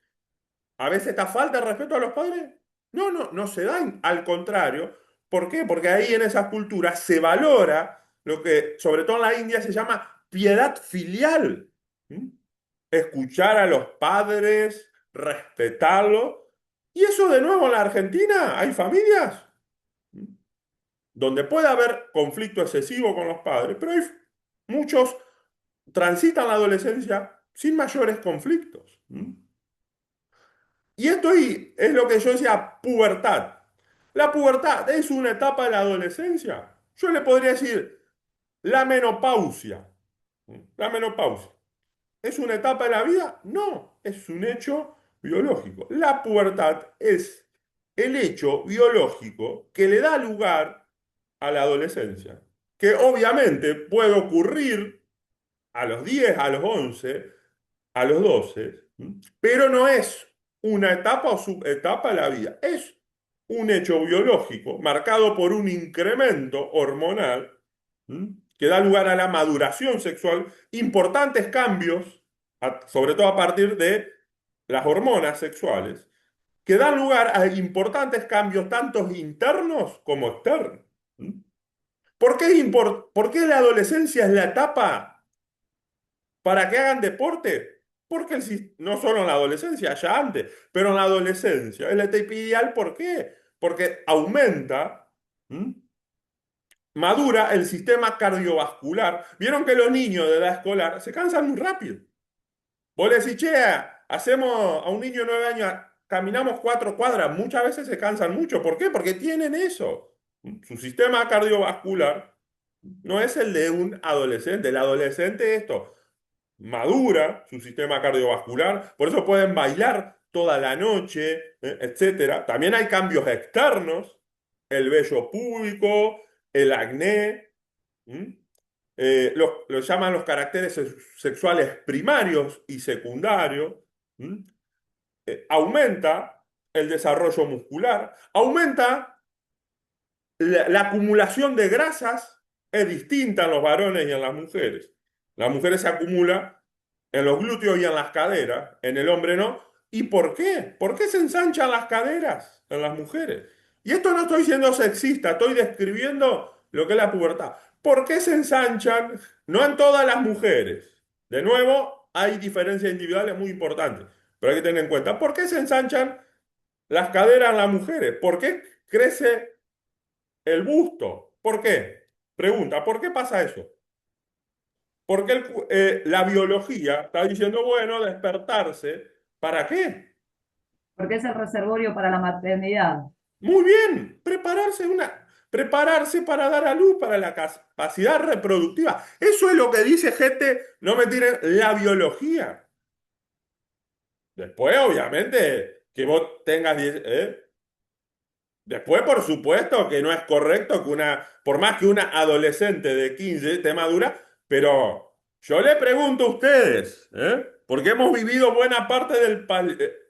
a veces esta falta de respeto a los padres, no se da, al contrario. ¿Por qué? Porque ahí en esas culturas se valora lo que, sobre todo en la India, se llama piedad filial. ¿Mm? Escuchar a los padres, respetarlos. Y eso de nuevo en la Argentina, hay familias donde puede haber conflicto excesivo con los padres, pero hay muchos transitan la adolescencia sin mayores conflictos. Y esto ahí es lo que yo decía, pubertad. La pubertad es una etapa de la adolescencia. Yo le podría decir la menopausia. La menopausia. ¿Es una etapa de la vida? No, es un hecho biológico. La pubertad es el hecho biológico que le da lugar a la adolescencia, que obviamente puede ocurrir a los 10, a los 11, a los 12, pero no es una etapa o subetapa de la vida, es un hecho biológico marcado por un incremento hormonal que da lugar a la maduración sexual, importantes cambios, sobre todo a partir de las hormonas sexuales, que dan lugar a importantes cambios tanto internos como externos. ¿Por qué la adolescencia es la etapa para que hagan deporte? Porque no solo en la adolescencia, ya antes, pero en la adolescencia es la etapa ideal. ¿Por qué? Porque aumenta, ¿m? Madura el sistema cardiovascular. Vieron que los niños de edad escolar se cansan muy rápido. Vos le decís, che, hacemos a un niño de 9 años, caminamos 4 cuadras, muchas veces se cansan mucho. ¿Por qué? Porque tienen eso. Su sistema cardiovascular no es el de un adolescente. El adolescente esto madura su sistema cardiovascular, por eso pueden bailar toda la noche, etcétera. También hay cambios externos, el vello púbico, el acné, lo llaman los caracteres sexuales primarios y secundarios. Aumenta el desarrollo muscular, aumenta la acumulación de grasas, es distinta en los varones y en las mujeres. Las mujeres se acumula en los glúteos y en las caderas, en el hombre no. ¿Y por qué? ¿Por qué se ensanchan las caderas en las mujeres? Y esto no estoy siendo sexista, estoy describiendo lo que es la pubertad. ¿Por qué se ensanchan? No en todas las mujeres. De nuevo, hay diferencias individuales muy importantes, pero hay que tener en cuenta, ¿por qué se ensanchan las caderas en las mujeres? ¿Por qué crece el busto? ¿Por qué? Pregunta, ¿por qué pasa eso? Porque la biología está diciendo, bueno, despertarse, ¿para qué? Porque es el reservorio para la maternidad. Muy bien, prepararse para dar a luz, para la capacidad reproductiva. Eso es lo que dice gente, no me tiren la biología. Después, obviamente, que vos tengas 10, Después, por supuesto, que no es correcto que por más que una adolescente de 15 esté madura, pero yo le pregunto a ustedes, porque hemos vivido buena parte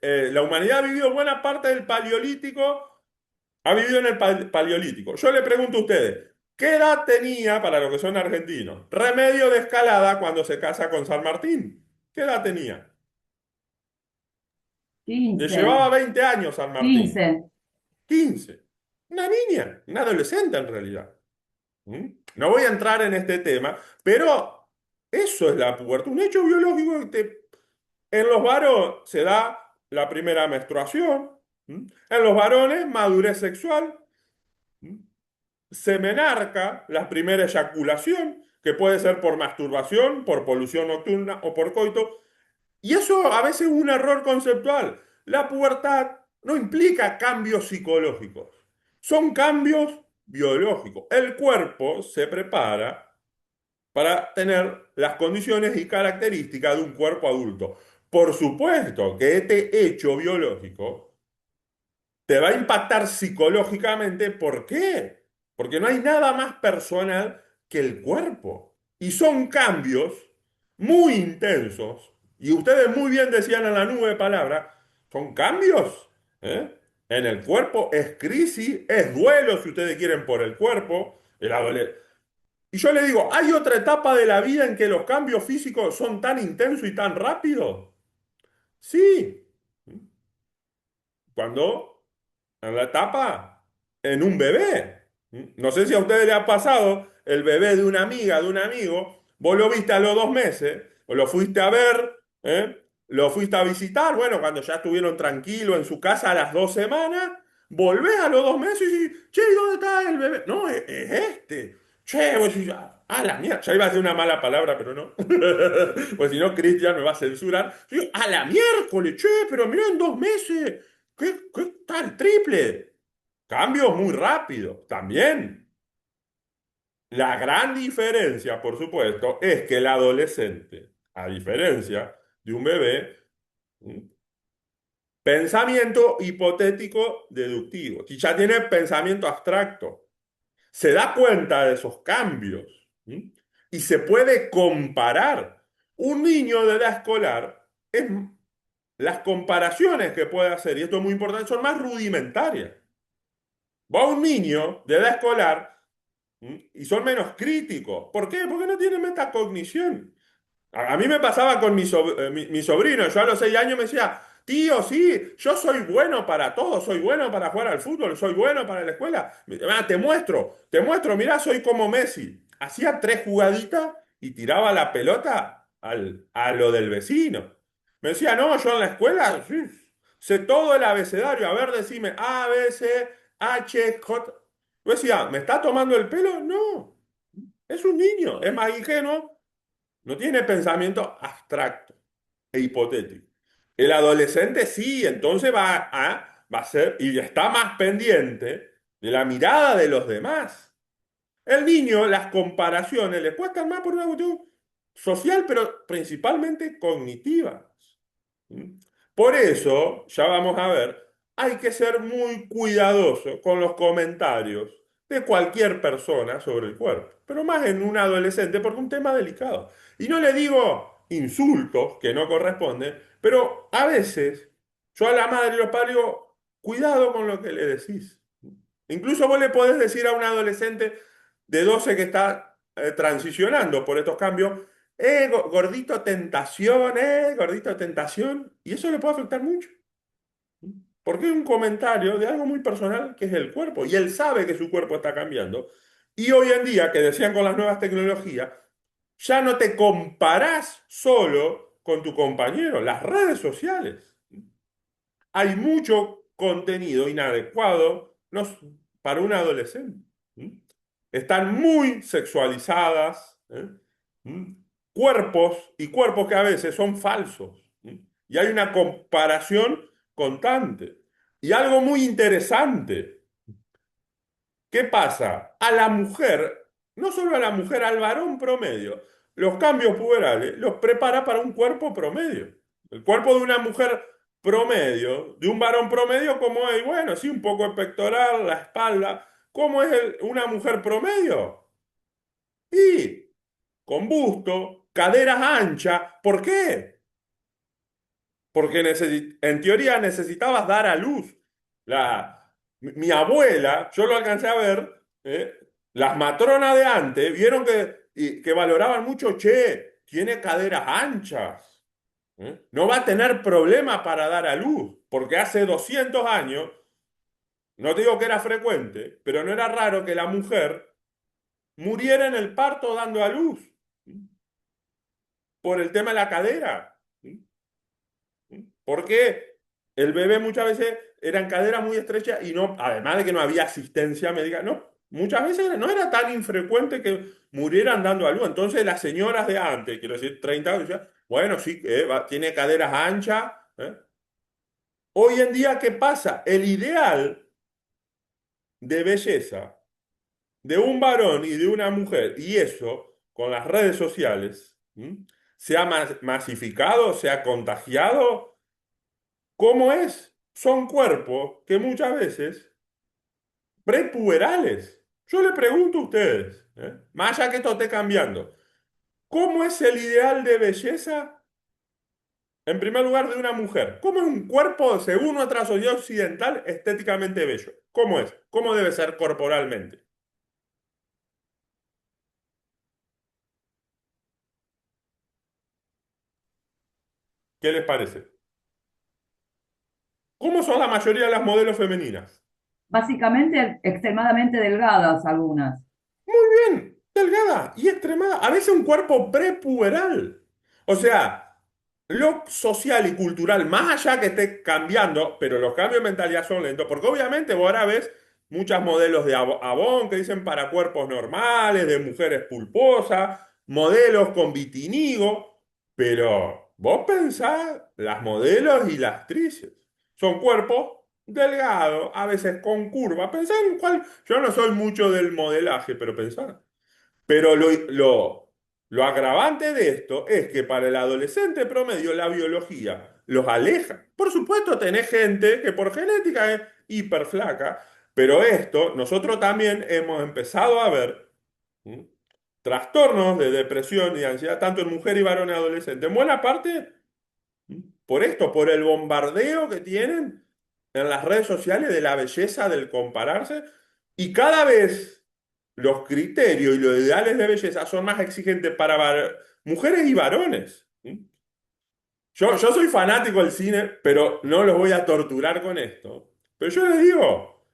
la humanidad ha vivido buena parte del paleolítico, ha vivido en el paleolítico. Yo le pregunto a ustedes, ¿qué edad tenía, para los que son argentinos, Remedio de Escalada cuando se casa con San Martín? ¿Qué edad tenía? Le 15, llevaba 20 años San Martín. 15. 15. Una niña, una adolescente en realidad. ¿Mm? No voy a entrar en este tema, pero eso es la pubertad, un hecho biológico en los varones se da la primera menstruación, ¿Mm? En los varones madurez sexual, ¿Mm? Semenarca, la primera eyaculación, que puede ser por masturbación, por polución nocturna o por coito, y eso a veces es un error conceptual. La pubertad no implica cambios psicológicos, son cambios biológicos. El cuerpo se prepara para tener las condiciones y características de un cuerpo adulto. Por supuesto que este hecho biológico te va a impactar psicológicamente. ¿Por qué? Porque no hay nada más personal que el cuerpo. Y son cambios muy intensos. Y ustedes muy bien decían en la nube de palabras, son cambios, ¿eh? En el cuerpo es crisis, es duelo, si ustedes quieren, por el cuerpo. Y yo le digo, ¿hay otra etapa de la vida en que los cambios físicos son tan intensos y tan rápidos? Sí. Cuando en la etapa, en un bebé. No sé si a ustedes les ha pasado el bebé de una amiga, de un amigo, vos lo viste a los 2 meses, o lo fuiste a ver, lo fuiste a visitar, bueno, cuando ya estuvieron tranquilos en su casa a las 2 semanas, volvés a los 2 meses y decís, che, ¿y dónde está el bebé? No, es este. Che, vos decís, la mierda, ya iba a decir una mala palabra, pero no. Pues si no, Cristian me va a censurar. Yo digo, a la miércoles, che, pero mirá en 2 meses. ¿Qué tal? Triple. Cambios muy rápidos. También. La gran diferencia, por supuesto, es que el adolescente, a diferencia de un bebé, ¿m? Pensamiento hipotético deductivo. Y ya tiene pensamiento abstracto. Se da cuenta de esos cambios. ¿M? Y se puede comparar. Un niño de edad escolar, las comparaciones que puede hacer, y esto es muy importante, son más rudimentarias. Va un niño de edad escolar, y son menos críticos. ¿Por qué? Porque no tienen metacognición. A mí me pasaba con mi sobrino. Yo a los 6 años me decía, tío, sí, yo soy bueno para todo, soy bueno para jugar al fútbol, soy bueno para la escuela. Te muestro, mirá, soy como Messi. Hacía 3 jugaditas y tiraba la pelota a lo del vecino. Me decía, no, yo en la escuela sí, sé todo el abecedario. A ver, decime A, B, C, H, J. Yo decía, ¿me está tomando el pelo? No, es un niño, es más ingenuo, no tiene pensamiento abstracto e hipotético. El adolescente sí, entonces va a ser y está más pendiente de la mirada de los demás. El niño, las comparaciones le cuestan más por una cuestión social, pero principalmente cognitiva. ¿Mm? Por eso, ya vamos a ver, hay que ser muy cuidadoso con los comentarios de cualquier persona sobre el cuerpo, pero más en un adolescente, porque es un tema delicado. Y no le digo insultos que no corresponden, pero a veces yo a la madre y los padres digo, cuidado con lo que le decís. Incluso vos le podés decir a un adolescente de 12 que está transicionando por estos cambios, gordito tentación, y eso le puede afectar mucho. Porque es un comentario de algo muy personal que es el cuerpo, y él sabe que su cuerpo está cambiando. Y hoy en día, que decían con las nuevas tecnologías, ya no te comparás solo con tu compañero, las redes sociales. Hay mucho contenido inadecuado para un adolescente. ¿Mm? Están muy sexualizadas, ¿eh? ¿Mm? Cuerpos y cuerpos que a veces son falsos. ¿Mm? Y hay una comparación constante. Y algo muy interesante. ¿Qué pasa? A la mujer, no solo a la mujer, al varón promedio, los cambios puberales los prepara para un cuerpo promedio. El cuerpo de una mujer promedio, de un varón promedio, como es, bueno, sí, un poco de pectoral, la espalda. ¿Cómo es una mujer promedio? Y con busto, caderas anchas. ¿Por qué? Porque en teoría necesitabas dar a luz. Mi abuela, yo lo alcancé a ver, las matronas de antes vieron que valoraban mucho, che, tiene caderas anchas, no va a tener problema para dar a luz, porque hace 200 años, no te digo que era frecuente, pero no era raro que la mujer muriera en el parto dando a luz, por el tema de la cadera. Porque el bebé muchas veces era en cadera muy estrecha y no, además de que no había asistencia médica, no, muchas veces no era tan infrecuente que murieran dando a luz. Entonces las señoras de antes, quiero decir, 30 años, decían, bueno, sí, tiene caderas anchas. Hoy en día, ¿qué pasa? El ideal de belleza de un varón y de una mujer, y eso con las redes sociales, se ha masificado, se ha contagiado. ¿Cómo es? Son cuerpos que muchas veces prepuberales. Yo le pregunto a ustedes, más allá que esto esté cambiando, ¿cómo es el ideal de belleza, en primer lugar, de una mujer? ¿Cómo es un cuerpo, según nuestra sociedad occidental, estéticamente bello? ¿Cómo es? ¿Cómo debe ser corporalmente? ¿Qué les parece? ¿Cómo son la mayoría de las modelos femeninas? Básicamente extremadamente delgadas algunas. Bien, delgada y extremada, a veces un cuerpo prepuberal. O sea, lo social y cultural, más allá que esté cambiando, pero los cambios de mentalidad son lentos, porque obviamente vos ahora ves muchas modelos de Avon que dicen para cuerpos normales, de mujeres pulposas, modelos con vitiligo, pero vos pensás, las modelos y las actrices son cuerpos delgados, a veces con curva. Pensá en cuál, yo no soy mucho del modelaje, pero pensá. Pero lo agravante de esto es que para el adolescente promedio la biología los aleja. Por supuesto, tenés gente que por genética es hiper flaca, pero esto nosotros también hemos empezado a ver, ¿m? Trastornos de depresión y ansiedad, tanto en mujer y varón y adolescente. En buena parte, por esto, por el bombardeo que tienen en las redes sociales de la belleza, del compararse, y cada vez los criterios y los ideales de belleza son más exigentes para mujeres y varones. Yo soy fanático del cine, pero no los voy a torturar con esto. Pero yo les digo,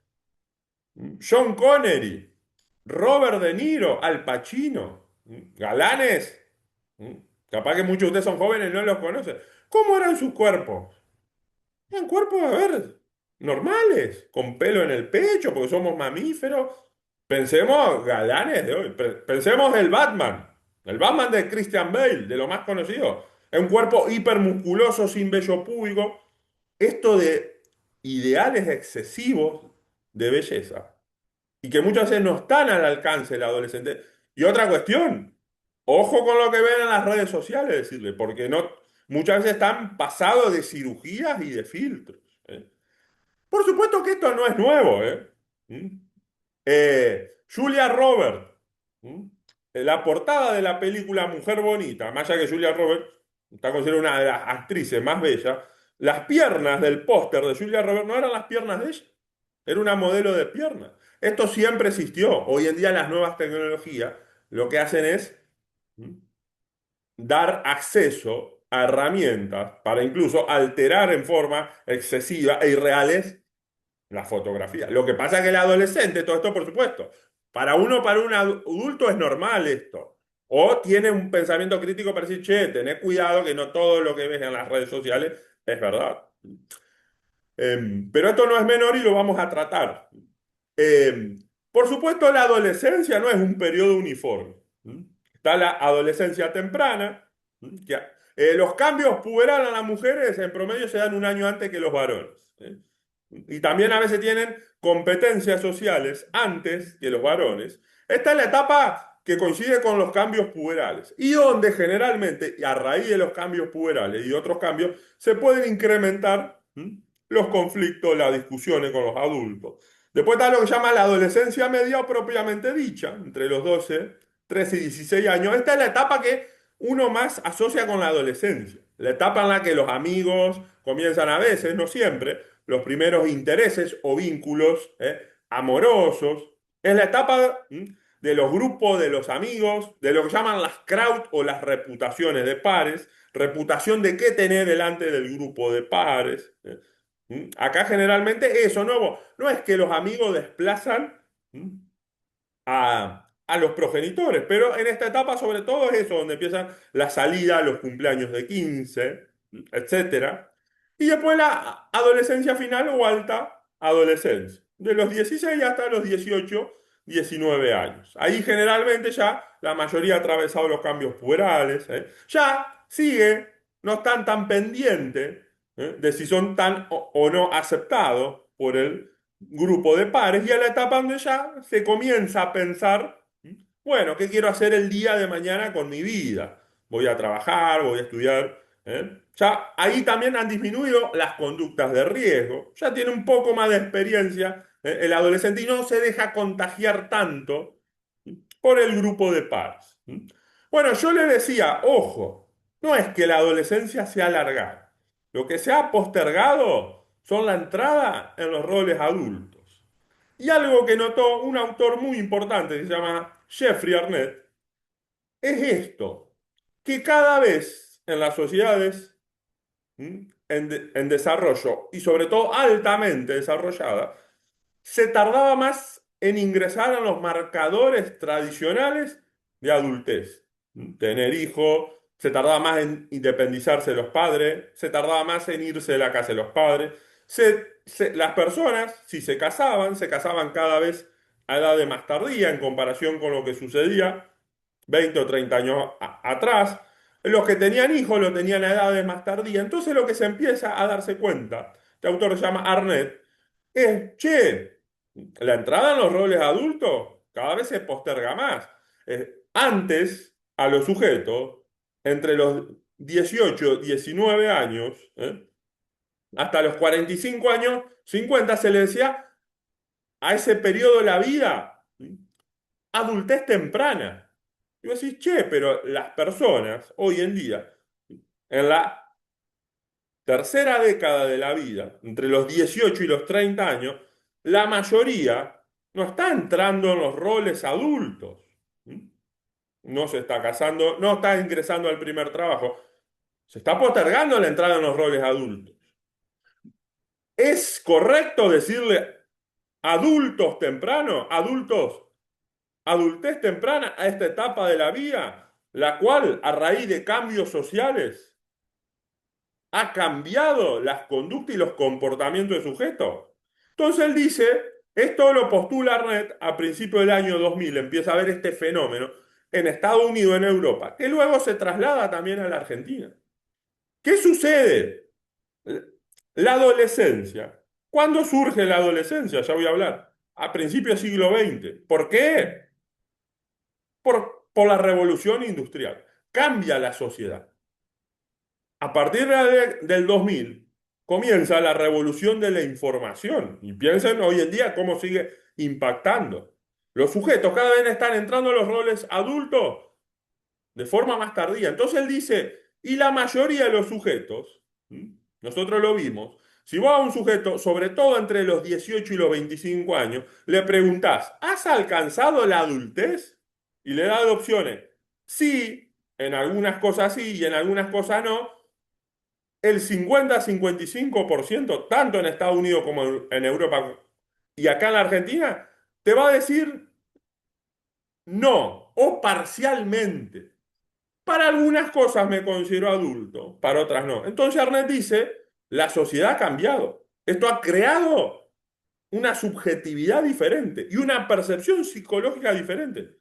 John Connery, Robert De Niro, Al Pacino, galanes, capaz que muchos de ustedes son jóvenes y no los conocen. ¿Cómo eran sus cuerpos? Eran cuerpos, a ver, normales, con pelo en el pecho, porque somos mamíferos. Pensemos galanes de hoy. Pensemos el Batman de Christian Bale, de lo más conocido. Es un cuerpo hipermusculoso, sin vello púbico. Esto de ideales excesivos de belleza y que muchas veces no están al alcance del adolescente. Y otra cuestión, ojo con lo que ven en las redes sociales, decirle, porque no, muchas veces están pasados de cirugías y de filtros. Por supuesto que esto no es nuevo, ¿eh? ¿Mm? Julia Roberts, ¿m? La portada de la película Mujer Bonita, más allá que Julia Roberts está considerada una de las actrices más bellas, las piernas del póster de Julia Roberts no eran las piernas de ella, era una modelo de piernas. Esto siempre existió. Hoy en día las nuevas tecnologías lo que hacen es, ¿m? Dar acceso a herramientas para incluso alterar en forma excesiva e irreales la fotografía. Lo que pasa es que el adolescente, todo esto por supuesto, para un adulto es normal esto. O tiene un pensamiento crítico para decir, che, tené cuidado que no todo lo que ves en las redes sociales es verdad. Pero esto no es menor y lo vamos a tratar. Por supuesto, la adolescencia no es un periodo uniforme. Está la adolescencia temprana. Los cambios puberales a las mujeres en promedio se dan un año antes que los varones. Y también a veces tienen competencias sociales antes que los varones. Esta es la etapa que coincide con los cambios puberales y donde generalmente, y a raíz de los cambios puberales y otros cambios, se pueden incrementar los conflictos, las discusiones con los adultos. Después está lo que se llama la adolescencia media propiamente dicha, entre los 12, 13 y 16 años. Esta es la etapa que uno más asocia con la adolescencia. La etapa en la que los amigos comienzan a veces, no siempre, los primeros intereses o vínculos amorosos. Es la etapa de los grupos, de los amigos, de lo que llaman las crowd o las reputaciones de pares. Reputación de qué tener delante del grupo de pares. Acá generalmente eso, no es que los amigos desplazan a los progenitores, pero en esta etapa sobre todo es eso, donde empiezan la salida, los cumpleaños de 15, etcétera. Y después la adolescencia final o alta adolescencia, de los 16 hasta los 18, 19 años. Ahí generalmente ya la mayoría ha atravesado los cambios puberales, ya sigue, no están tan pendientes de si son tan o no aceptados por el grupo de pares y a la etapa donde ya se comienza a pensar, bueno, ¿qué quiero hacer el día de mañana con mi vida? Voy a trabajar, voy a estudiar. Ya ahí también han disminuido las conductas de riesgo, ya tiene un poco más de experiencia el adolescente y no se deja contagiar tanto por el grupo de pares. Bueno, yo le decía, ojo, no es que la adolescencia sea alargada. Lo que se ha postergado son la entrada en los roles adultos. Y algo que notó un autor muy importante, que se llama Jeffrey Arnett, es esto, que cada vez en las sociedades en desarrollo, y sobre todo altamente desarrolladas, se tardaba más en ingresar a los marcadores tradicionales de adultez. Tener hijos, se tardaba más en independizarse de los padres, se tardaba más en irse de la casa de los padres. Las personas, si se casaban cada vez a edades más tardía en comparación con lo que sucedía 20 o 30 años atrás. Los que tenían hijos lo tenían a edades más tardías. Entonces lo que se empieza a darse cuenta, este autor se llama Arnett, es, che, la entrada en los roles adultos cada vez se posterga más. Antes, a los sujetos, entre los 18 y 19 años, hasta los 45 años, 50, se le decía a ese periodo de la vida, adultez temprana. Y vos decís, che, pero las personas hoy en día, en la tercera década de la vida, entre los 18 y los 30 años, la mayoría no está entrando en los roles adultos. No se está casando, no está ingresando al primer trabajo. Se está postergando la entrada en los roles adultos. ¿Es correcto decirle adultos temprano, adultez temprana a esta etapa de la vida, la cual, a raíz de cambios sociales, ha cambiado las conductas y los comportamientos de sujetos? Entonces él dice, esto lo postula Arnett a principios del año 2000, empieza a ver este fenómeno en Estados Unidos, en Europa, que luego se traslada también a la Argentina. ¿Qué sucede? La adolescencia. ¿Cuándo surge la adolescencia? Ya voy a hablar. A principios del siglo XX. ¿Por qué? Por la revolución industrial. Cambia la sociedad. A partir del 2000 comienza la revolución de la información. Y piensen hoy en día cómo sigue impactando. Los sujetos cada vez están entrando en los roles adultos de forma más tardía. Entonces él dice, y la mayoría de los sujetos, nosotros lo vimos, si vos a un sujeto, sobre todo entre los 18 y los 25 años, le preguntás, ¿has alcanzado la adultez? Y le das opciones. Sí, en algunas cosas sí y en algunas cosas no. El 50-55%, tanto en Estados Unidos como en Europa y acá en la Argentina, te va a decir no. o parcialmente. Para algunas cosas me considero adulto, para otras no. Entonces Arnett dice, la sociedad ha cambiado. Esto ha creado una subjetividad diferente y una percepción psicológica diferente.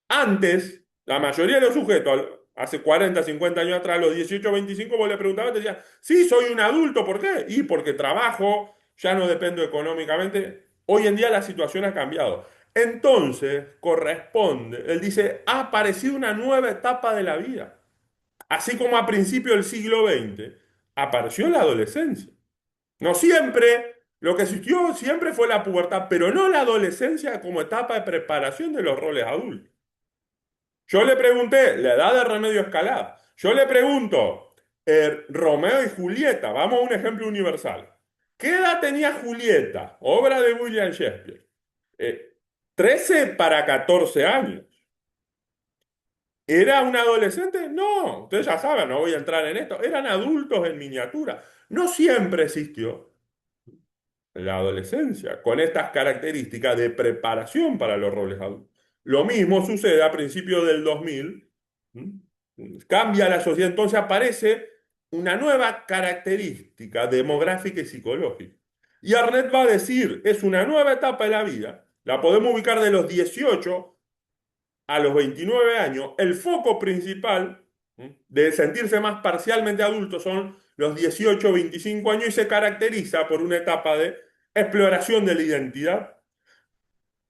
Antes, la mayoría de los sujetos, hace 40, 50 años atrás, a los 18, 25, vos le preguntabas, te decían, sí, soy un adulto, ¿por qué? Y porque trabajo, ya no dependo económicamente. Hoy en día la situación ha cambiado. Entonces, corresponde, él dice, ha aparecido una nueva etapa de la vida. Así como a principios del siglo XX apareció la adolescencia. No siempre, lo que existió siempre fue la pubertad, pero no la adolescencia como etapa de preparación de los roles adultos. Yo le pregunté, la edad de Remedio Escalada. Yo le pregunto, Romeo y Julieta, vamos a un ejemplo universal. ¿Qué edad tenía Julieta? Obra de William Shakespeare. Eh, 13 para 14 años. ¿Era un adolescente? No, ustedes ya saben, no voy a entrar en esto. Eran adultos en miniatura. No siempre existió la adolescencia con estas características de preparación para los roles adultos. Lo mismo sucede a principios del 2000. ¿m? Cambia la sociedad, entonces aparece una nueva característica demográfica y psicológica. Y Arnett va a decir, es una nueva etapa de la vida, la podemos ubicar de los 18 a los 29 años, el foco principal de sentirse más parcialmente adulto son los 18 25 años y se caracteriza por una etapa de exploración de la identidad.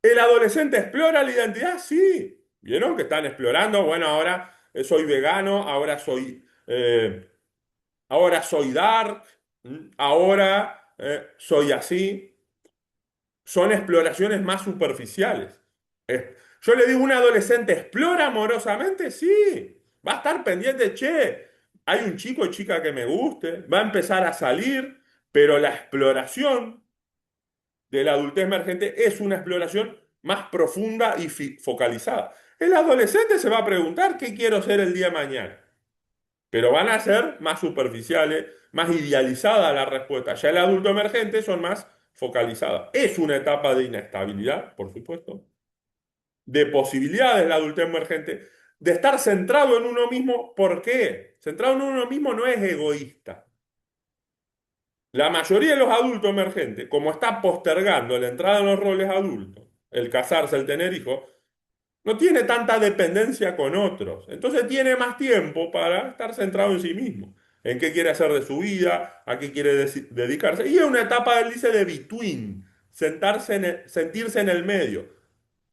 ¿El adolescente explora la identidad? Sí. ¿Vieron que están explorando? Bueno, ahora soy vegano, ahora soy dark, ahora soy así. Son exploraciones más superficiales. Yo le digo, ¿un adolescente explora amorosamente? Sí. Va a estar pendiente, che, hay un chico o chica que me guste, va a empezar a salir, pero la exploración de la adultez emergente es una exploración más profunda y focalizada. El adolescente se va a preguntar qué quiero ser el día de mañana, pero van a ser más superficiales, más idealizadas las respuestas. Ya el adulto emergente son más focalizadas. Es una etapa de inestabilidad, por supuesto, de posibilidades la adultez emergente, de estar centrado en uno mismo. ¿Por qué? Centrado en uno mismo no es egoísta. La mayoría de los adultos emergentes, como está postergando la entrada en los roles adultos, el casarse, el tener hijos, no tiene tanta dependencia con otros. Entonces tiene más tiempo para estar centrado en sí mismo, en qué quiere hacer de su vida, a qué quiere dedicarse. Y es una etapa, él dice, de between, sentirse en el medio.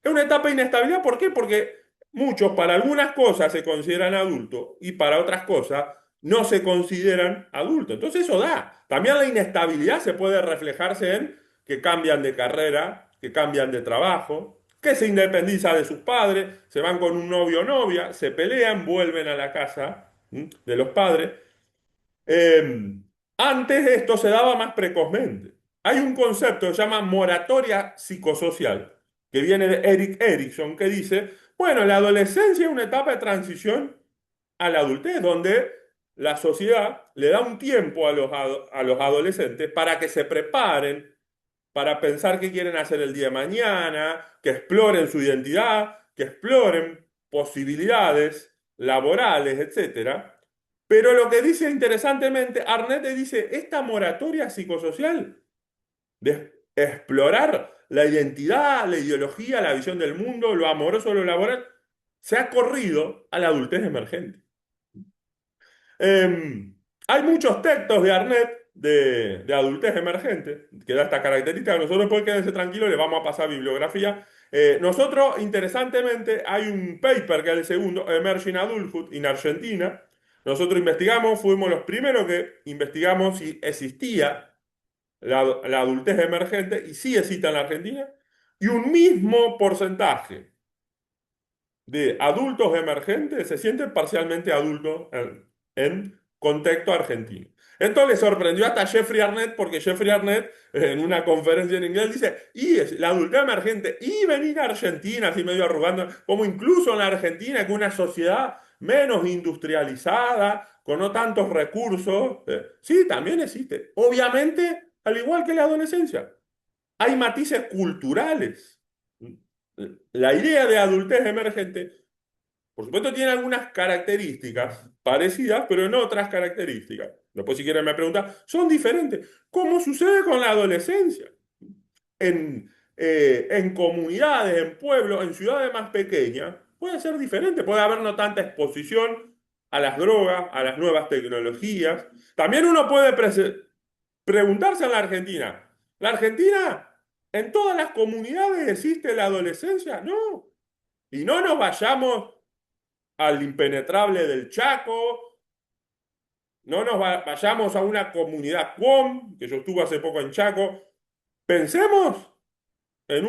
Es una etapa de inestabilidad, ¿por qué? Porque muchos para algunas cosas se consideran adultos y para otras cosas no se consideran adultos. Entonces eso da. También la inestabilidad se puede reflejarse en que cambian de carrera, que cambian de trabajo, que se independiza de sus padres, se van con un novio o novia, se pelean, vuelven a la casa de los padres. Eh, Antes esto se daba más precozmente. Hay un concepto que se llama moratoria psicosocial, que viene de Eric Erikson, que dice, bueno, la adolescencia es una etapa de transición a la adultez, donde la sociedad le da un tiempo a los adolescentes para que se preparen, para pensar qué quieren hacer el día de mañana, que exploren su identidad, que exploren posibilidades laborales, etcétera. Pero lo que dice interesantemente, Arnett dice, esta moratoria psicosocial de explorar la identidad, la ideología, la visión del mundo, lo amoroso, lo laboral, se ha corrido a la adultez emergente. Hay muchos textos de Arnett de adultez emergente que da esta característica. Nosotros, después quédense tranquilos, le vamos a pasar bibliografía. Nosotros, interesantemente, hay un paper que es el segundo, Emerging Adulthood in Argentina. Nosotros investigamos, fuimos los primeros que investigamos si existía la adultez emergente, y sí existe en la Argentina, y un mismo porcentaje de adultos emergentes se sienten parcialmente adultos en contexto argentino. Esto le sorprendió hasta Jeffrey Arnett, porque Jeffrey Arnett en una conferencia en inglés dice, y es la adultez emergente, y venir a Argentina, así medio arrugando, como incluso en la Argentina, que es una sociedad menos industrializada, con no tantos recursos, sí, también existe. Obviamente, al igual que la adolescencia, hay matices culturales la idea de adultez emergente, por supuesto, tiene algunas características parecidas, pero en otras características. Después, si quieren me preguntan, son diferentes. ¿Cómo sucede con la adolescencia? En comunidades, en pueblos, en ciudades más pequeñas, puede ser diferente. Puede haber no tanta exposición a las drogas, a las nuevas tecnologías. También uno puede preguntarse en la Argentina. ¿La Argentina, en todas las comunidades existe la adolescencia? No. Y no nos vayamos al impenetrable del Chaco, no nos vayamos a una comunidad QUOM, que yo estuve hace poco en Chaco. Pensemos en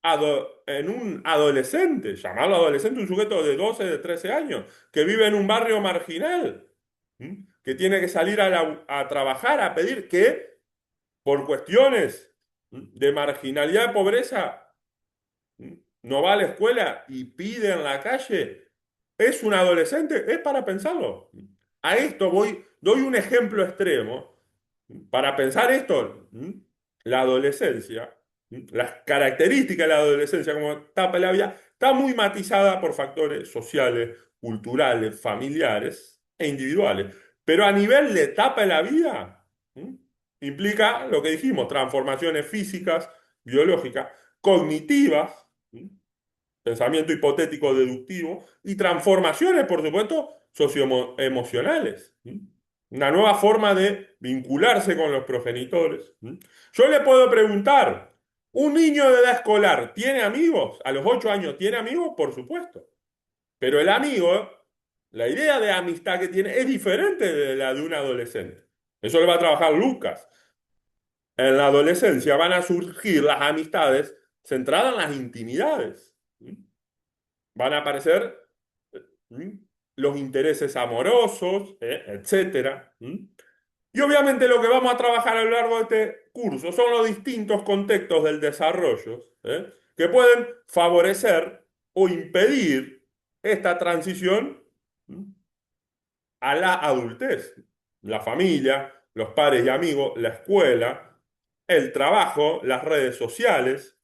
en un adolescente, llamarlo adolescente, un sujeto de 12, de 13 años, que vive en un barrio marginal, que tiene que salir a trabajar, a pedir que, por cuestiones de marginalidad y pobreza, no va a la escuela y pide en la calle. ¿Es un adolescente? Es para pensarlo. A esto voy, doy un ejemplo extremo para pensar esto, la adolescencia, las características de la adolescencia como etapa de la vida, está muy matizada por factores sociales, culturales, familiares e individuales. Pero a nivel de etapa de la vida, implica lo que dijimos, transformaciones físicas, biológicas, cognitivas, pensamiento hipotético deductivo, y transformaciones, por supuesto, socioemocionales. Una nueva forma de vincularse con los progenitores. Yo le puedo preguntar, ¿un niño de edad escolar tiene amigos? ¿A los 8 años tiene amigos? Por supuesto. Pero el amigo, la idea de amistad que tiene es diferente de la de un adolescente. Eso lo va a trabajar Lucas. En la adolescencia van a surgir las amistades centradas en las intimidades. Van a aparecer ¿m? los intereses amorosos, etcétera. Y obviamente lo que vamos a trabajar a lo largo de este curso son los distintos contextos del desarrollo, que pueden favorecer o impedir esta transición a la adultez. La familia, los padres y amigos, la escuela, el trabajo, las redes sociales.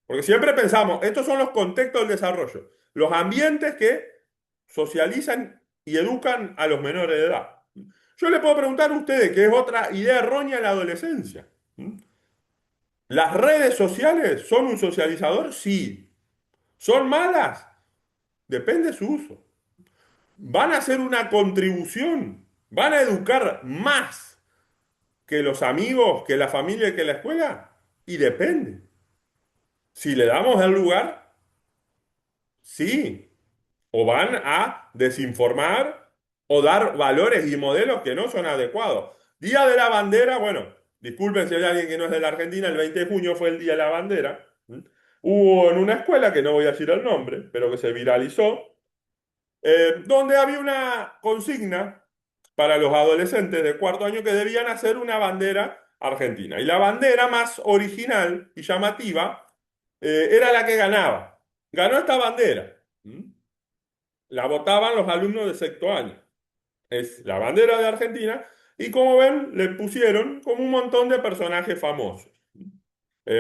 Porque siempre pensamos, estos son los contextos del desarrollo, los ambientes que socializan y educan a los menores de edad. Yo le puedo preguntar a ustedes, que es otra idea errónea en la adolescencia. ¿Las redes sociales son un socializador? Sí. ¿Son malas? Depende de su uso. ¿Van a hacer una contribución? ¿Van a educar más que los amigos, que la familia y que la escuela? Y depende. Si le damos el lugar, sí. O van a desinformar o dar valores y modelos que no son adecuados. Día de la Bandera, bueno, disculpen si hay alguien que no es de la Argentina, el 20 de junio fue el Día de la Bandera. Hubo en una escuela, que no voy a decir el nombre, pero que se viralizó, donde había una consigna para los adolescentes de cuarto año que debían hacer una bandera argentina. Y la bandera más original y llamativa era la que ganaba. Ganó esta bandera. La votaban los alumnos de sexto año. Es la bandera de Argentina y como ven le pusieron como un montón de personajes famosos.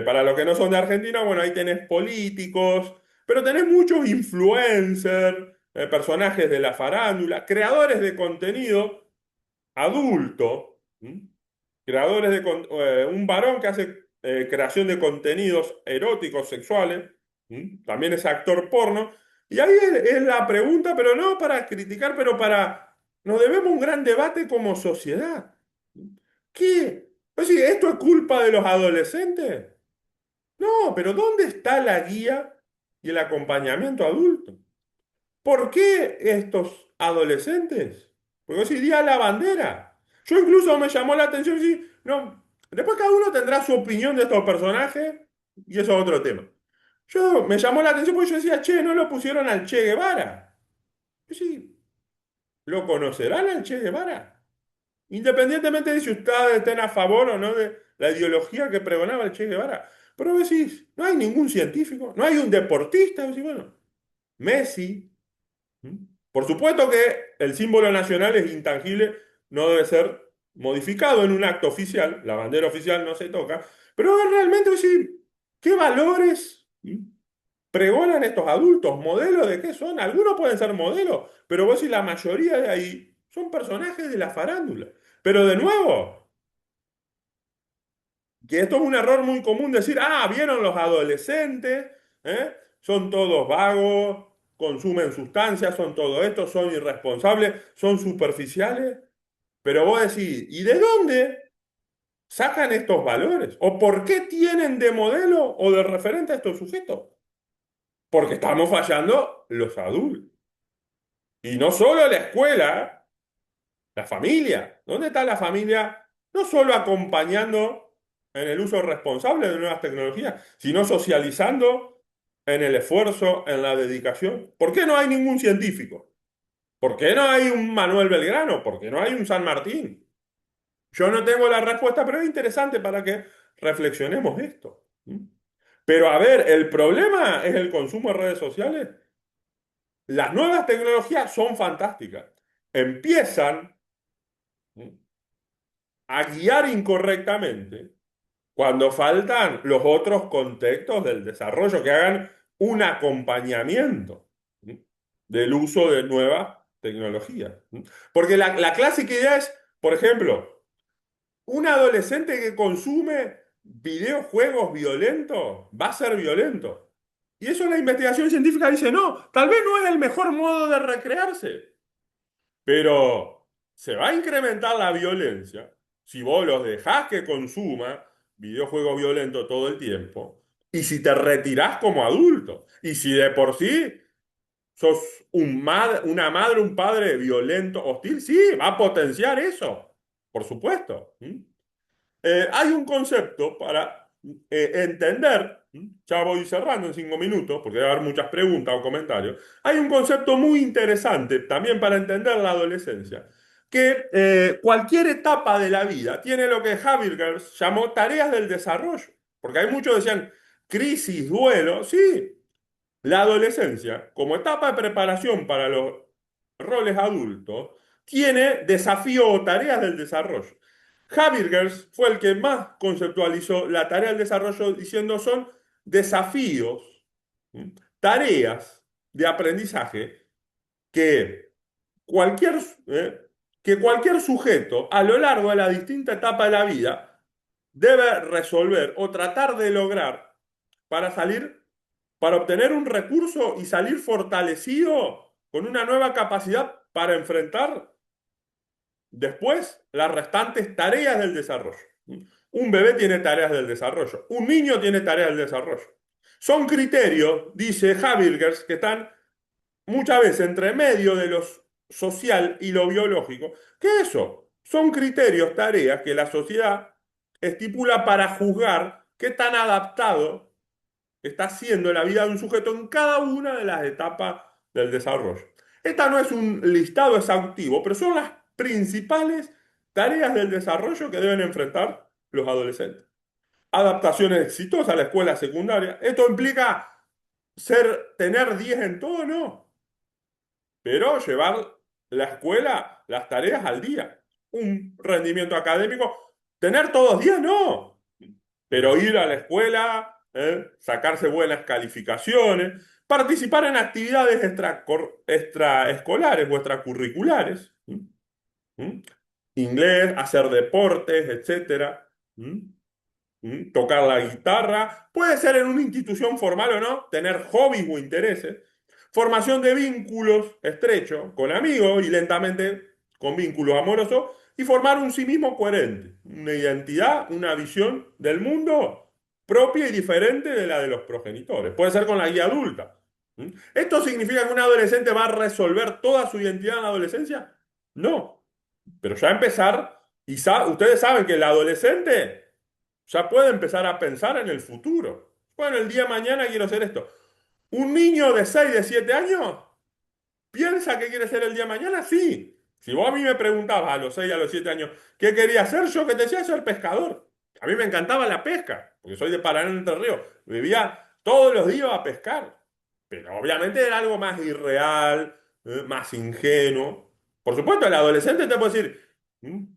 Para los que no son de Argentina, bueno, ahí tenés políticos, pero tenés muchos influencers, personajes de la farándula, creadores de contenido adulto, creadores de un varón que hace creación de contenidos eróticos, sexuales, también es actor porno, y ahí es la pregunta, pero no para criticar, pero para, nos debemos un gran debate como sociedad. ¿Qué? Es decir, ¿esto es culpa de los adolescentes? No, pero ¿dónde está la guía y el acompañamiento adulto? ¿Por qué estos adolescentes? Porque hoy día la bandera. Yo incluso me llamó la atención, sí, no, después cada uno tendrá su opinión de estos personajes y eso es otro tema. Yo me llamó la atención porque yo decía, che, no lo pusieron al Che Guevara. Yo sí, ¿lo conocerán al Che Guevara? Independientemente de si ustedes estén a favor o no de la ideología que pregonaba el Che Guevara. Pero vos decís, no hay ningún científico, no hay un deportista. Vos decís, bueno, Messi. Por supuesto que el símbolo nacional es intangible, no debe ser modificado en un acto oficial, la bandera oficial no se toca, pero realmente sí, ¿qué valores Pregonan estos adultos, ¿modelos de qué son? Algunos pueden ser modelos, pero vos y la mayoría de ahí son personajes de la farándula. Pero de nuevo, que esto es un error muy común decir, vieron los adolescentes, ¿eh? Son todos vagos, consumen sustancias, son todo esto, son irresponsables, son superficiales. Pero vos decís, ¿y de dónde sacan estos valores? ¿O por qué tienen de modelo o de referente a estos sujetos? Porque estamos fallando los adultos. Y no solo la escuela, la familia. ¿Dónde está la familia? No solo acompañando en el uso responsable de nuevas tecnologías, sino socializando en el esfuerzo, en la dedicación. ¿Por qué no hay ningún científico? ¿Por qué no hay un Manuel Belgrano? ¿Por qué no hay un San Martín? Yo no tengo la respuesta, pero es interesante para que reflexionemos esto. Pero a ver, el problema es el consumo de redes sociales. Las nuevas tecnologías son fantásticas. Empiezan a guiar incorrectamente cuando faltan los otros contextos del desarrollo que hagan un acompañamiento del uso de nuevas tecnologías. Porque la clásica idea es, por ejemplo, un adolescente que consume videojuegos violentos va a ser violento. Y eso la investigación científica dice, no, tal vez no es el mejor modo de recrearse. Pero se va a incrementar la violencia si vos los dejás que consuma videojuegos violentos todo el tiempo y si te retirás como adulto y si de por sí sos una madre, un padre violento, hostil, sí, va a potenciar eso, por supuesto. Hay un concepto para entender, ya voy cerrando en 5 minutos, porque va a haber muchas preguntas o comentarios. Hay un concepto muy interesante también para entender la adolescencia, que cualquier etapa de la vida tiene lo que Habermas llamó tareas del desarrollo, porque hay muchos que decían crisis, duelo, sí, la adolescencia, como etapa de preparación para los roles adultos, tiene desafío o tareas del desarrollo. Habermas fue el que más conceptualizó la tarea del desarrollo diciendo son desafíos, ¿m? Tareas de aprendizaje que cualquier, ¿eh? que cualquier sujeto a lo largo de la distinta etapa de la vida debe resolver o tratar de lograr para salir, para obtener un recurso y salir fortalecido con una nueva capacidad para enfrentar después las restantes tareas del desarrollo. Un bebé tiene tareas del desarrollo, un niño tiene tareas del desarrollo. Son criterios, dice Habermas, que están muchas veces entre medio de lo social y lo biológico. ¿Qué es eso? Son criterios, tareas que la sociedad estipula para juzgar qué tan adaptado está haciendo la vida de un sujeto en cada una de las etapas del desarrollo. Esta no es un listado exhaustivo, pero son las principales tareas del desarrollo que deben enfrentar los adolescentes. Adaptaciones exitosas a la escuela secundaria. ¿Esto implica tener 10 en todo? No. Pero llevar la escuela, las tareas al día. Un rendimiento académico. ¿Tener todos 10? No. Pero ir a la escuela, sacarse buenas calificaciones, participar en actividades extraescolares o extracurriculares, ¿m? Inglés, hacer deportes, etcétera, tocar la guitarra, puede ser en una institución formal o no, tener hobbies o intereses, formación de vínculos estrechos con amigos y lentamente con vínculos amorosos y formar un sí mismo coherente, una identidad, una visión del mundo propia y diferente de la de los progenitores. Puede ser con la guía adulta. ¿Esto significa que un adolescente va a resolver toda su identidad en la adolescencia? No, pero ya empezar, y ustedes saben que el adolescente ya puede empezar a pensar en el futuro. Bueno, el día de mañana quiero hacer esto. Un niño de 6 de 7 años piensa que quiere ser el día de mañana, sí. Si vos a mí me preguntabas a los 6 a los 7 años qué quería hacer, yo que te decía ser pescador. A mí me encantaba la pesca, porque soy de Paraná, Entre Ríos. Vivía todos los días a pescar. Pero obviamente era algo más irreal, más ingenuo. Por supuesto, el adolescente te puede decir,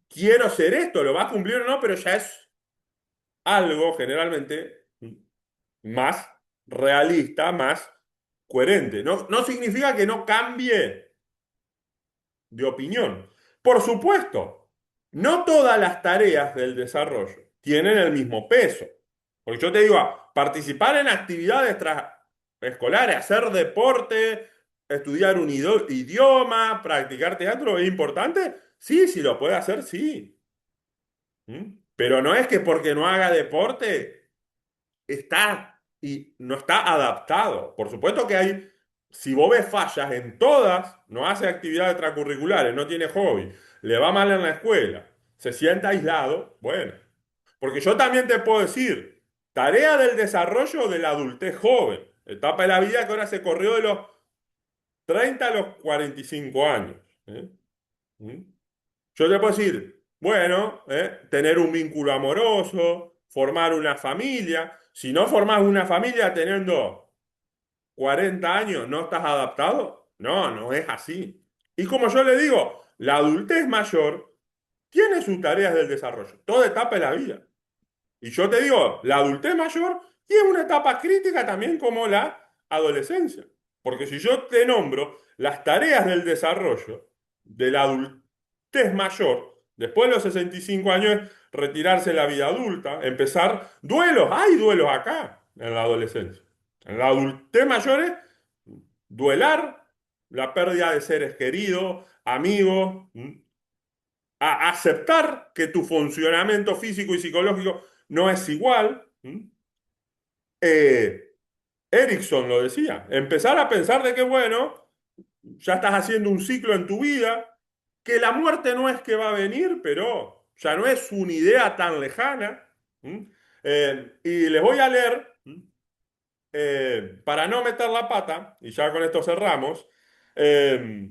quiero ser esto, lo va a cumplir o no, pero ya es algo generalmente más realista, más coherente. No, no significa que no cambie de opinión. Por supuesto, no todas las tareas del desarrollo tienen el mismo peso. Porque yo te digo, participar en actividades extracurriculares, hacer deporte, estudiar un idioma, practicar teatro, ¿es importante? Sí, si lo puede hacer, sí. ¿Mm? Pero no es que porque no haga deporte está y no está adaptado. Por supuesto que hay, si vos ves fallas en todas, no hace actividades extracurriculares, no tiene hobby, le va mal en la escuela, se sienta aislado, bueno. Porque yo también te puedo decir, tarea del desarrollo de la adultez joven, etapa de la vida que ahora se corrió de los 30 a los 45 años. ¿Eh? ¿Mm? Yo te puedo decir, bueno, tener un vínculo amoroso, formar una familia. Si no formás una familia teniendo 40 años, ¿no estás adaptado? No, no es así. Y como yo le digo, la adultez mayor tiene sus tareas del desarrollo, toda etapa de la vida. Y yo te digo, la adultez mayor tiene una etapa crítica también como la adolescencia. Porque si yo te nombro las tareas del desarrollo de la adultez mayor, después de los 65 años, retirarse de la vida adulta, empezar duelos, hay duelos acá en la adolescencia. En la adultez mayor es duelar la pérdida de seres queridos, amigos, a aceptar que tu funcionamiento físico y psicológico no es igual. Eh, Erickson lo decía, empezar a pensar de que, bueno, ya estás haciendo un ciclo en tu vida, que la muerte no es que va a venir, pero ya no es una idea tan lejana. ¿Mm? Y les voy a leer, para no meter la pata, y ya con esto cerramos, eh,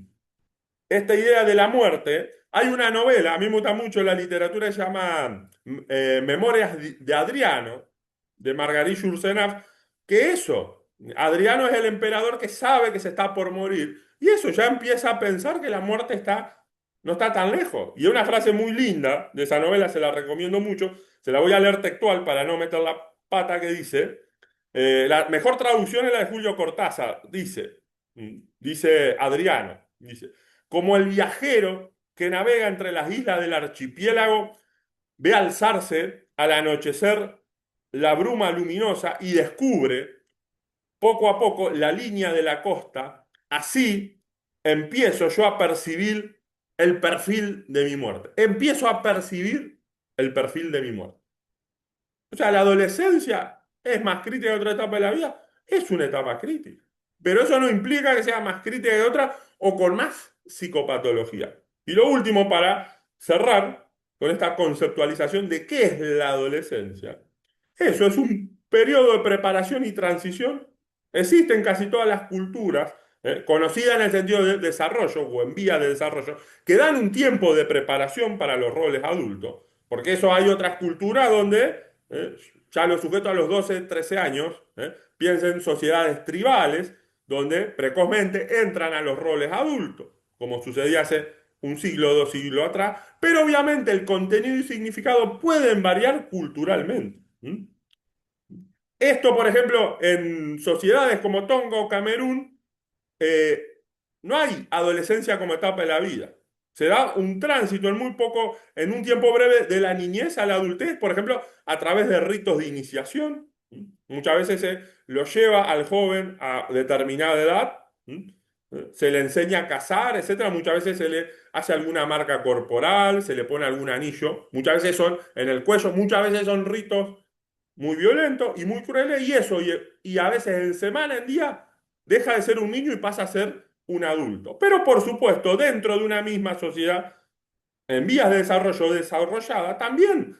esta idea de la muerte. Hay una novela, a mí me gusta mucho la literatura, se llama Memorias de Adriano, de Marguerite Yourcenar, que eso, Adriano es el emperador que sabe que se está por morir, y eso ya empieza a pensar que la muerte no está tan lejos. Y una frase muy linda de esa novela, se la recomiendo mucho, se la voy a leer textual para no meter la pata, que dice, la mejor traducción es la de Julio Cortázar, dice Adriano, dice, como el viajero que navega entre las islas del archipiélago, ve alzarse al anochecer la bruma luminosa y descubre poco a poco la línea de la costa, así empiezo yo a percibir el perfil de mi muerte. Empiezo a percibir el perfil de mi muerte. O sea, la adolescencia es más crítica que otra etapa de la vida, es una etapa crítica. Pero eso no implica que sea más crítica que otra o con más psicopatología. Y lo último, para cerrar con esta conceptualización de qué es la adolescencia. Eso es un periodo de preparación y transición. Existe en casi todas las culturas, conocidas en el sentido de desarrollo o en vía de desarrollo, que dan un tiempo de preparación para los roles adultos. Porque eso hay otras culturas donde ya los sujetos a los 12, 13 años piensen en sociedades tribales donde precozmente entran a los roles adultos, como sucedía hace un siglo o 2 siglos atrás, pero obviamente el contenido y significado pueden variar culturalmente. Esto, por ejemplo, en sociedades como Tonga o Camerún, eh, no hay adolescencia como etapa de la vida. Se da un tránsito en un tiempo breve de la niñez a la adultez, por ejemplo, a través de ritos de iniciación. Muchas veces se lo lleva al joven a determinada edad, se le enseña a cazar, etcétera. Muchas veces se le hace alguna marca corporal, se le pone algún anillo. Muchas veces son en el cuello, muchas veces son ritos muy violentos y muy crueles, y a veces en semana, en día, deja de ser un niño y pasa a ser un adulto. Pero por supuesto, dentro de una misma sociedad, en vías de desarrollo desarrollada, también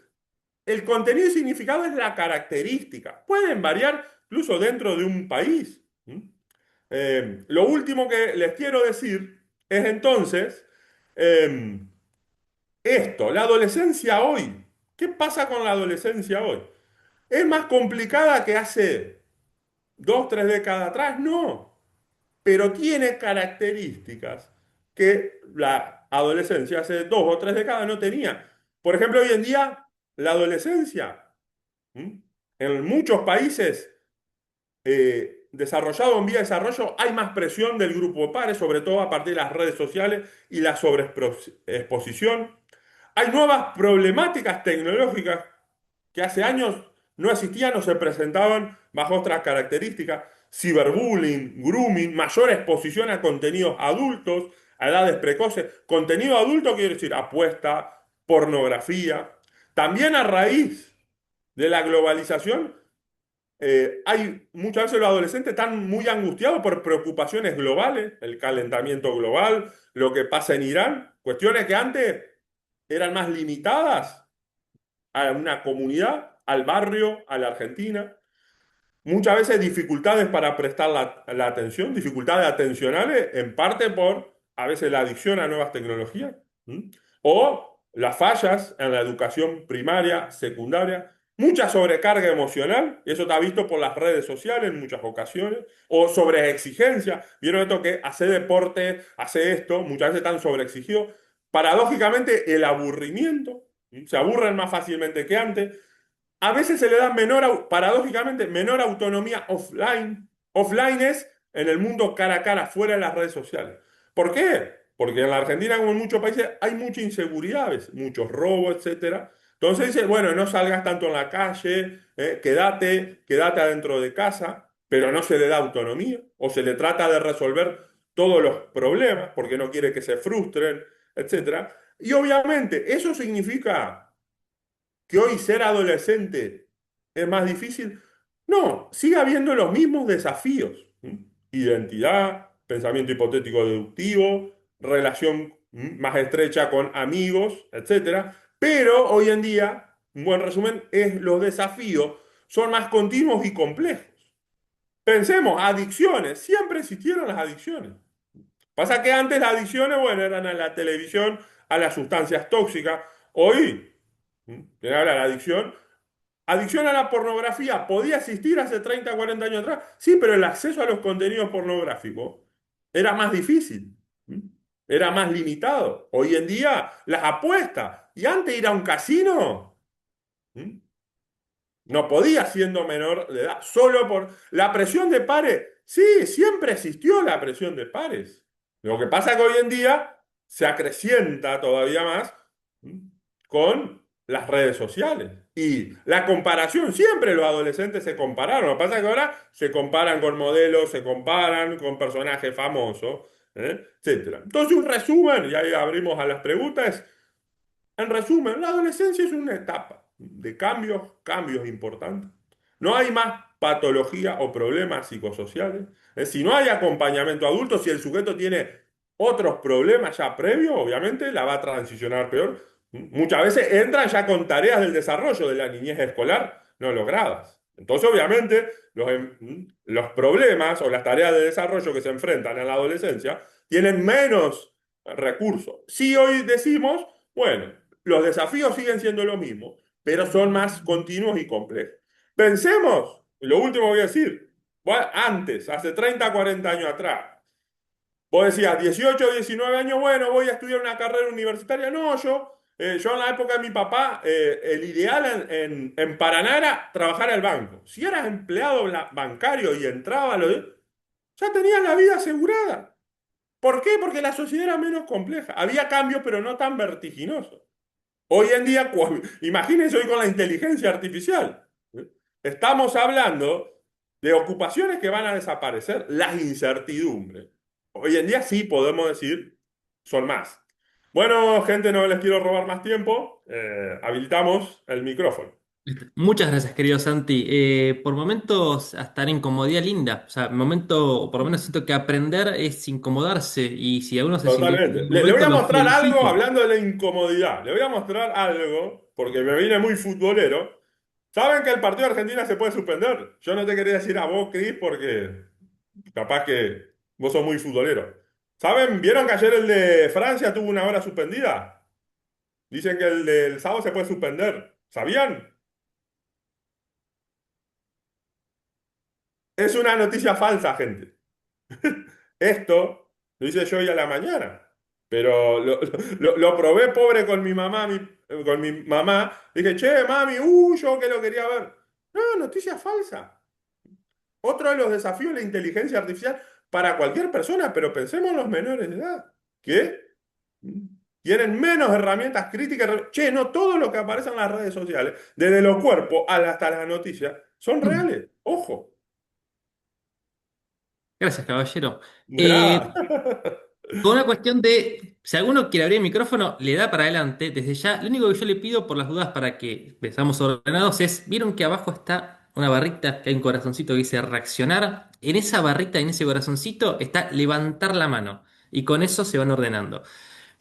el contenido y significado es la característica. Pueden variar incluso dentro de un país. Lo último que les quiero decir es entonces eh, esto, la adolescencia hoy. ¿Qué pasa con la adolescencia hoy? ¿Es más complicada que hace 2, 3 décadas atrás? No, pero tiene características que la adolescencia hace 2 o 3 décadas no tenía. Por ejemplo, hoy en día, la adolescencia, ¿m? En muchos países desarrollado o en vía de desarrollo, hay más presión del grupo de pares, sobre todo a partir de las redes sociales y la sobreexposición. Hay nuevas problemáticas tecnológicas que hace años no existían o se presentaban bajo otras características: ciberbullying, grooming, mayor exposición a contenidos adultos, a edades precoces. Contenido adulto quiere decir apuesta, pornografía. También a raíz de la globalización, hay muchas veces los adolescentes están muy angustiados por preocupaciones globales, el calentamiento global, lo que pasa en Irán, cuestiones que antes eran más limitadas a una comunidad, al barrio, a la Argentina. Muchas veces dificultades para prestar la atención, dificultades atencionales, en parte por a veces la adicción a nuevas tecnologías, ¿m? O las fallas en la educación primaria, secundaria, mucha sobrecarga emocional, y eso está visto por las redes sociales en muchas ocasiones, o sobreexigencia. Vieron esto que hace deporte, hace esto, muchas veces están sobreexigidos. Paradójicamente, el aburrimiento, ¿m? Se aburren más fácilmente que antes. A veces se le da paradójicamente, menor autonomía offline. Offline es en el mundo cara a cara, fuera de las redes sociales. ¿Por qué? Porque en la Argentina, como en muchos países, hay mucha inseguridad, ¿ves? Muchos robos, etcétera. Entonces dice, bueno, no salgas tanto en la calle, quédate adentro de casa, pero no se le da autonomía, o se le trata de resolver todos los problemas porque no quiere que se frustren, etcétera. Y obviamente eso significa que hoy ser adolescente es más difícil. No, sigue habiendo los mismos desafíos. Identidad, pensamiento hipotético deductivo, relación más estrecha con amigos, etcétera. Pero hoy en día, un buen resumen, es los desafíos son más continuos y complejos. Pensemos, adicciones, siempre existieron las adicciones. Pasa que antes las adicciones, bueno, eran a la televisión, a las sustancias tóxicas. Hoy, ¿quién habla de la adicción? Adicción a la pornografía podía existir hace 30, 40 años atrás. Sí, pero el acceso a los contenidos pornográficos era más difícil, ¿m? Era más limitado. Hoy en día, las apuestas. Y antes ir a un casino, ¿m? No podía siendo menor de edad, solo por la presión de pares. Sí, siempre existió la presión de pares. Lo que pasa es que hoy en día se acrecienta todavía más, ¿m? Con las redes sociales. Y la comparación, siempre los adolescentes se compararon. Lo que pasa es que ahora se comparan con modelos, se comparan con personajes famosos, etcétera. Entonces, un resumen, y ahí abrimos a las preguntas. En resumen, la adolescencia es una etapa de cambios, cambios importantes. No hay más patología o problemas psicosociales. Si no hay acompañamiento adulto, si el sujeto tiene otros problemas ya previos, obviamente la va a transicionar peor. Muchas veces entran ya con tareas del desarrollo de la niñez escolar no logradas. Entonces, obviamente, los problemas o las tareas de desarrollo que se enfrentan en la adolescencia tienen menos recursos. Si hoy decimos, bueno, los desafíos siguen siendo lo mismo, pero son más continuos y complejos. Pensemos, lo último que voy a decir, antes, hace 30, 40 años atrás, vos decías 18, 19 años, bueno, voy a estudiar una carrera universitaria. No, yo en la época de mi papá, el ideal en Paraná era trabajar al banco. Si eras empleado bancario y entraba, ya tenías la vida asegurada. ¿Por qué? Porque la sociedad era menos compleja. Había cambios, pero no tan vertiginosos. Hoy en día, imagínense hoy con la inteligencia artificial. ¿eh? Estamos hablando de ocupaciones que van a desaparecer, las incertidumbres. Hoy en día sí podemos decir, son más. Bueno, gente, no les quiero robar más tiempo. Habilitamos el micrófono. Muchas gracias, querido Santi. Por momentos hasta en incomodidad linda. O sea, momento, por lo menos siento que aprender es incomodarse. Y si alguno se sintió Totalmente. en un Le voy momento, a lo mostrar algo felicito. hablando de la incomodidad. Le voy a mostrar algo, porque me viene muy futbolero. ¿Saben que el partido de Argentina se puede suspender? Yo no te quería decir a vos, Cris, porque capaz que vos sos muy futbolero. ¿Saben? ¿Vieron que ayer el de Francia tuvo una hora suspendida? Dicen que el del sábado se puede suspender. ¿Sabían? Es una noticia falsa, gente. Esto lo hice yo hoy a la mañana. Pero lo probé pobre con mi mamá, con mi mamá. Dije, che, mami, yo que lo quería ver. No, noticia falsa. Otro de los desafíos de la inteligencia artificial para cualquier persona, pero pensemos en los menores de edad, que tienen menos herramientas críticas. Che, no todo lo que aparece en las redes sociales, desde los cuerpos hasta las noticias, son reales. Ojo, Gracias, caballero. de nada. Eh, Con una cuestión de, si alguno quiere abrir el micrófono, le da para adelante desde ya. Lo único que yo le pido por las dudas para que estamos ordenados es, ¿vieron que abajo está una barrita, que hay un corazoncito que dice reaccionar? En esa barrita, en ese corazoncito, está levantar la mano. Y con eso se van ordenando.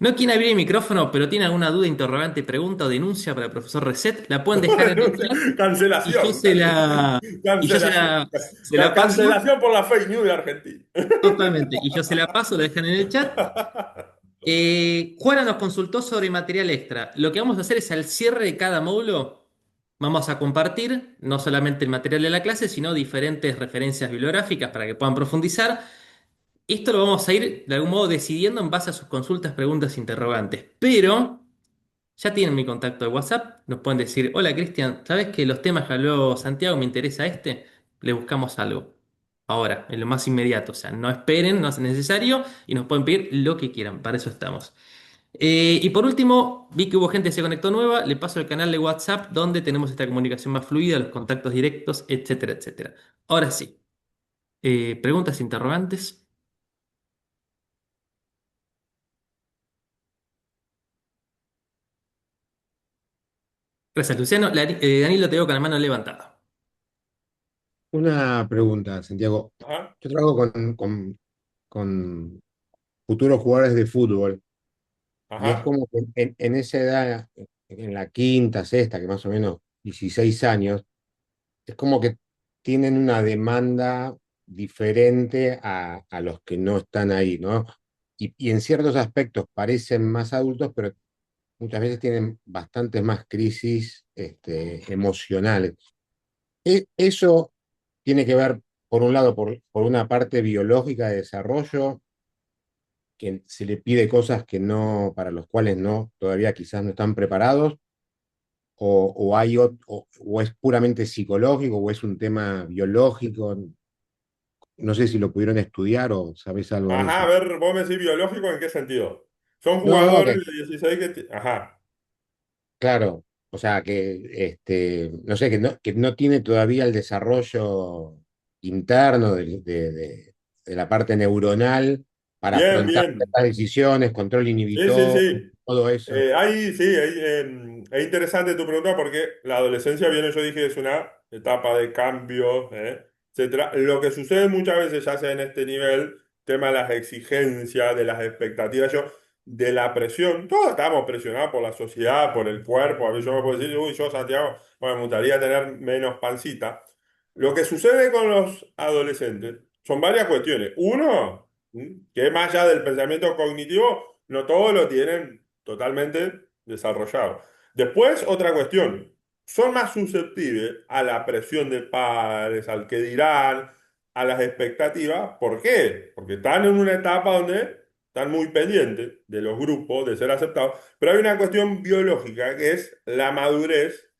No quieren abrir el micrófono, pero tiene alguna duda, interrogante, pregunta o denuncia para el profesor Reset, la pueden dejar en el chat y yo Cancelación, se la, y yo cancelación. se la paso. Cancelación por la fake news de Argentina. Totalmente. Y yo se la paso, la dejan en el chat. Juana nos consultó sobre material extra. Lo que vamos a hacer es al cierre de cada módulo, vamos a compartir no solamente el material de la clase, sino diferentes referencias bibliográficas para que puedan profundizar. Esto lo vamos a ir de algún modo decidiendo en base a sus consultas, preguntas, interrogantes. Pero ya tienen mi contacto de WhatsApp, nos pueden decir, hola Cristian, ¿sabes que los temas que habló Santiago me interesa este? Le buscamos algo. Ahora, en lo más inmediato, o sea, no esperen, no es necesario y nos pueden pedir lo que quieran, para eso estamos. Y por último, vi que hubo gente que se conectó nueva, le paso el canal de WhatsApp donde tenemos esta comunicación más fluida, los contactos directos, etcétera, etcétera. Ahora sí, preguntas, interrogantes. Gracias, Luciano. Danilo, te veo con la mano levantada. Una pregunta, Santiago. Ajá, Yo trabajo con futuros jugadores de fútbol y es ajá. como que en esa edad, en la quinta, sexta, que más o menos 16 años, es como que tienen una demanda diferente a los que no están ahí, ¿no? Y en ciertos aspectos parecen más adultos, pero muchas veces tienen bastantes más crisis emocionales. Eso tiene que ver, por un lado, por una parte biológica de desarrollo, que se le pide cosas que no, para los cuales no, todavía quizás no están preparados, o es puramente psicológico, o es un tema biológico. No sé si lo pudieron estudiar o sabés algo de Ajá, a eso. ver, vos me decís biológico, ¿en qué sentido? Son No, no, jugadores de 16 que... Ajá. claro, o sea, no sé, que no tiene todavía el desarrollo interno de la parte neuronal para Bien, afrontar bien. las decisiones, control Sí, sí, inhibitorio, sí. todo eso. Es interesante tu pregunta porque la adolescencia, bien, yo dije, es una etapa de cambio, etcétera. Lo que sucede muchas veces, ya sea en este nivel, tema de las exigencias, de las expectativas, de la presión. Todos estamos presionados por la sociedad, por el cuerpo. A mí yo me puedo decir, uy, yo, Santiago, bueno, me gustaría tener menos pancita. Lo que sucede con los adolescentes son varias cuestiones. Uno, que más allá del pensamiento cognitivo, no todos lo tienen totalmente desarrollado. Después, otra cuestión, son más susceptibles a la presión de padres, al que dirán, a las expectativas. ¿Por qué? Porque están en una etapa donde están muy pendientes de los grupos, de ser aceptados, pero hay una cuestión biológica que es la madurez,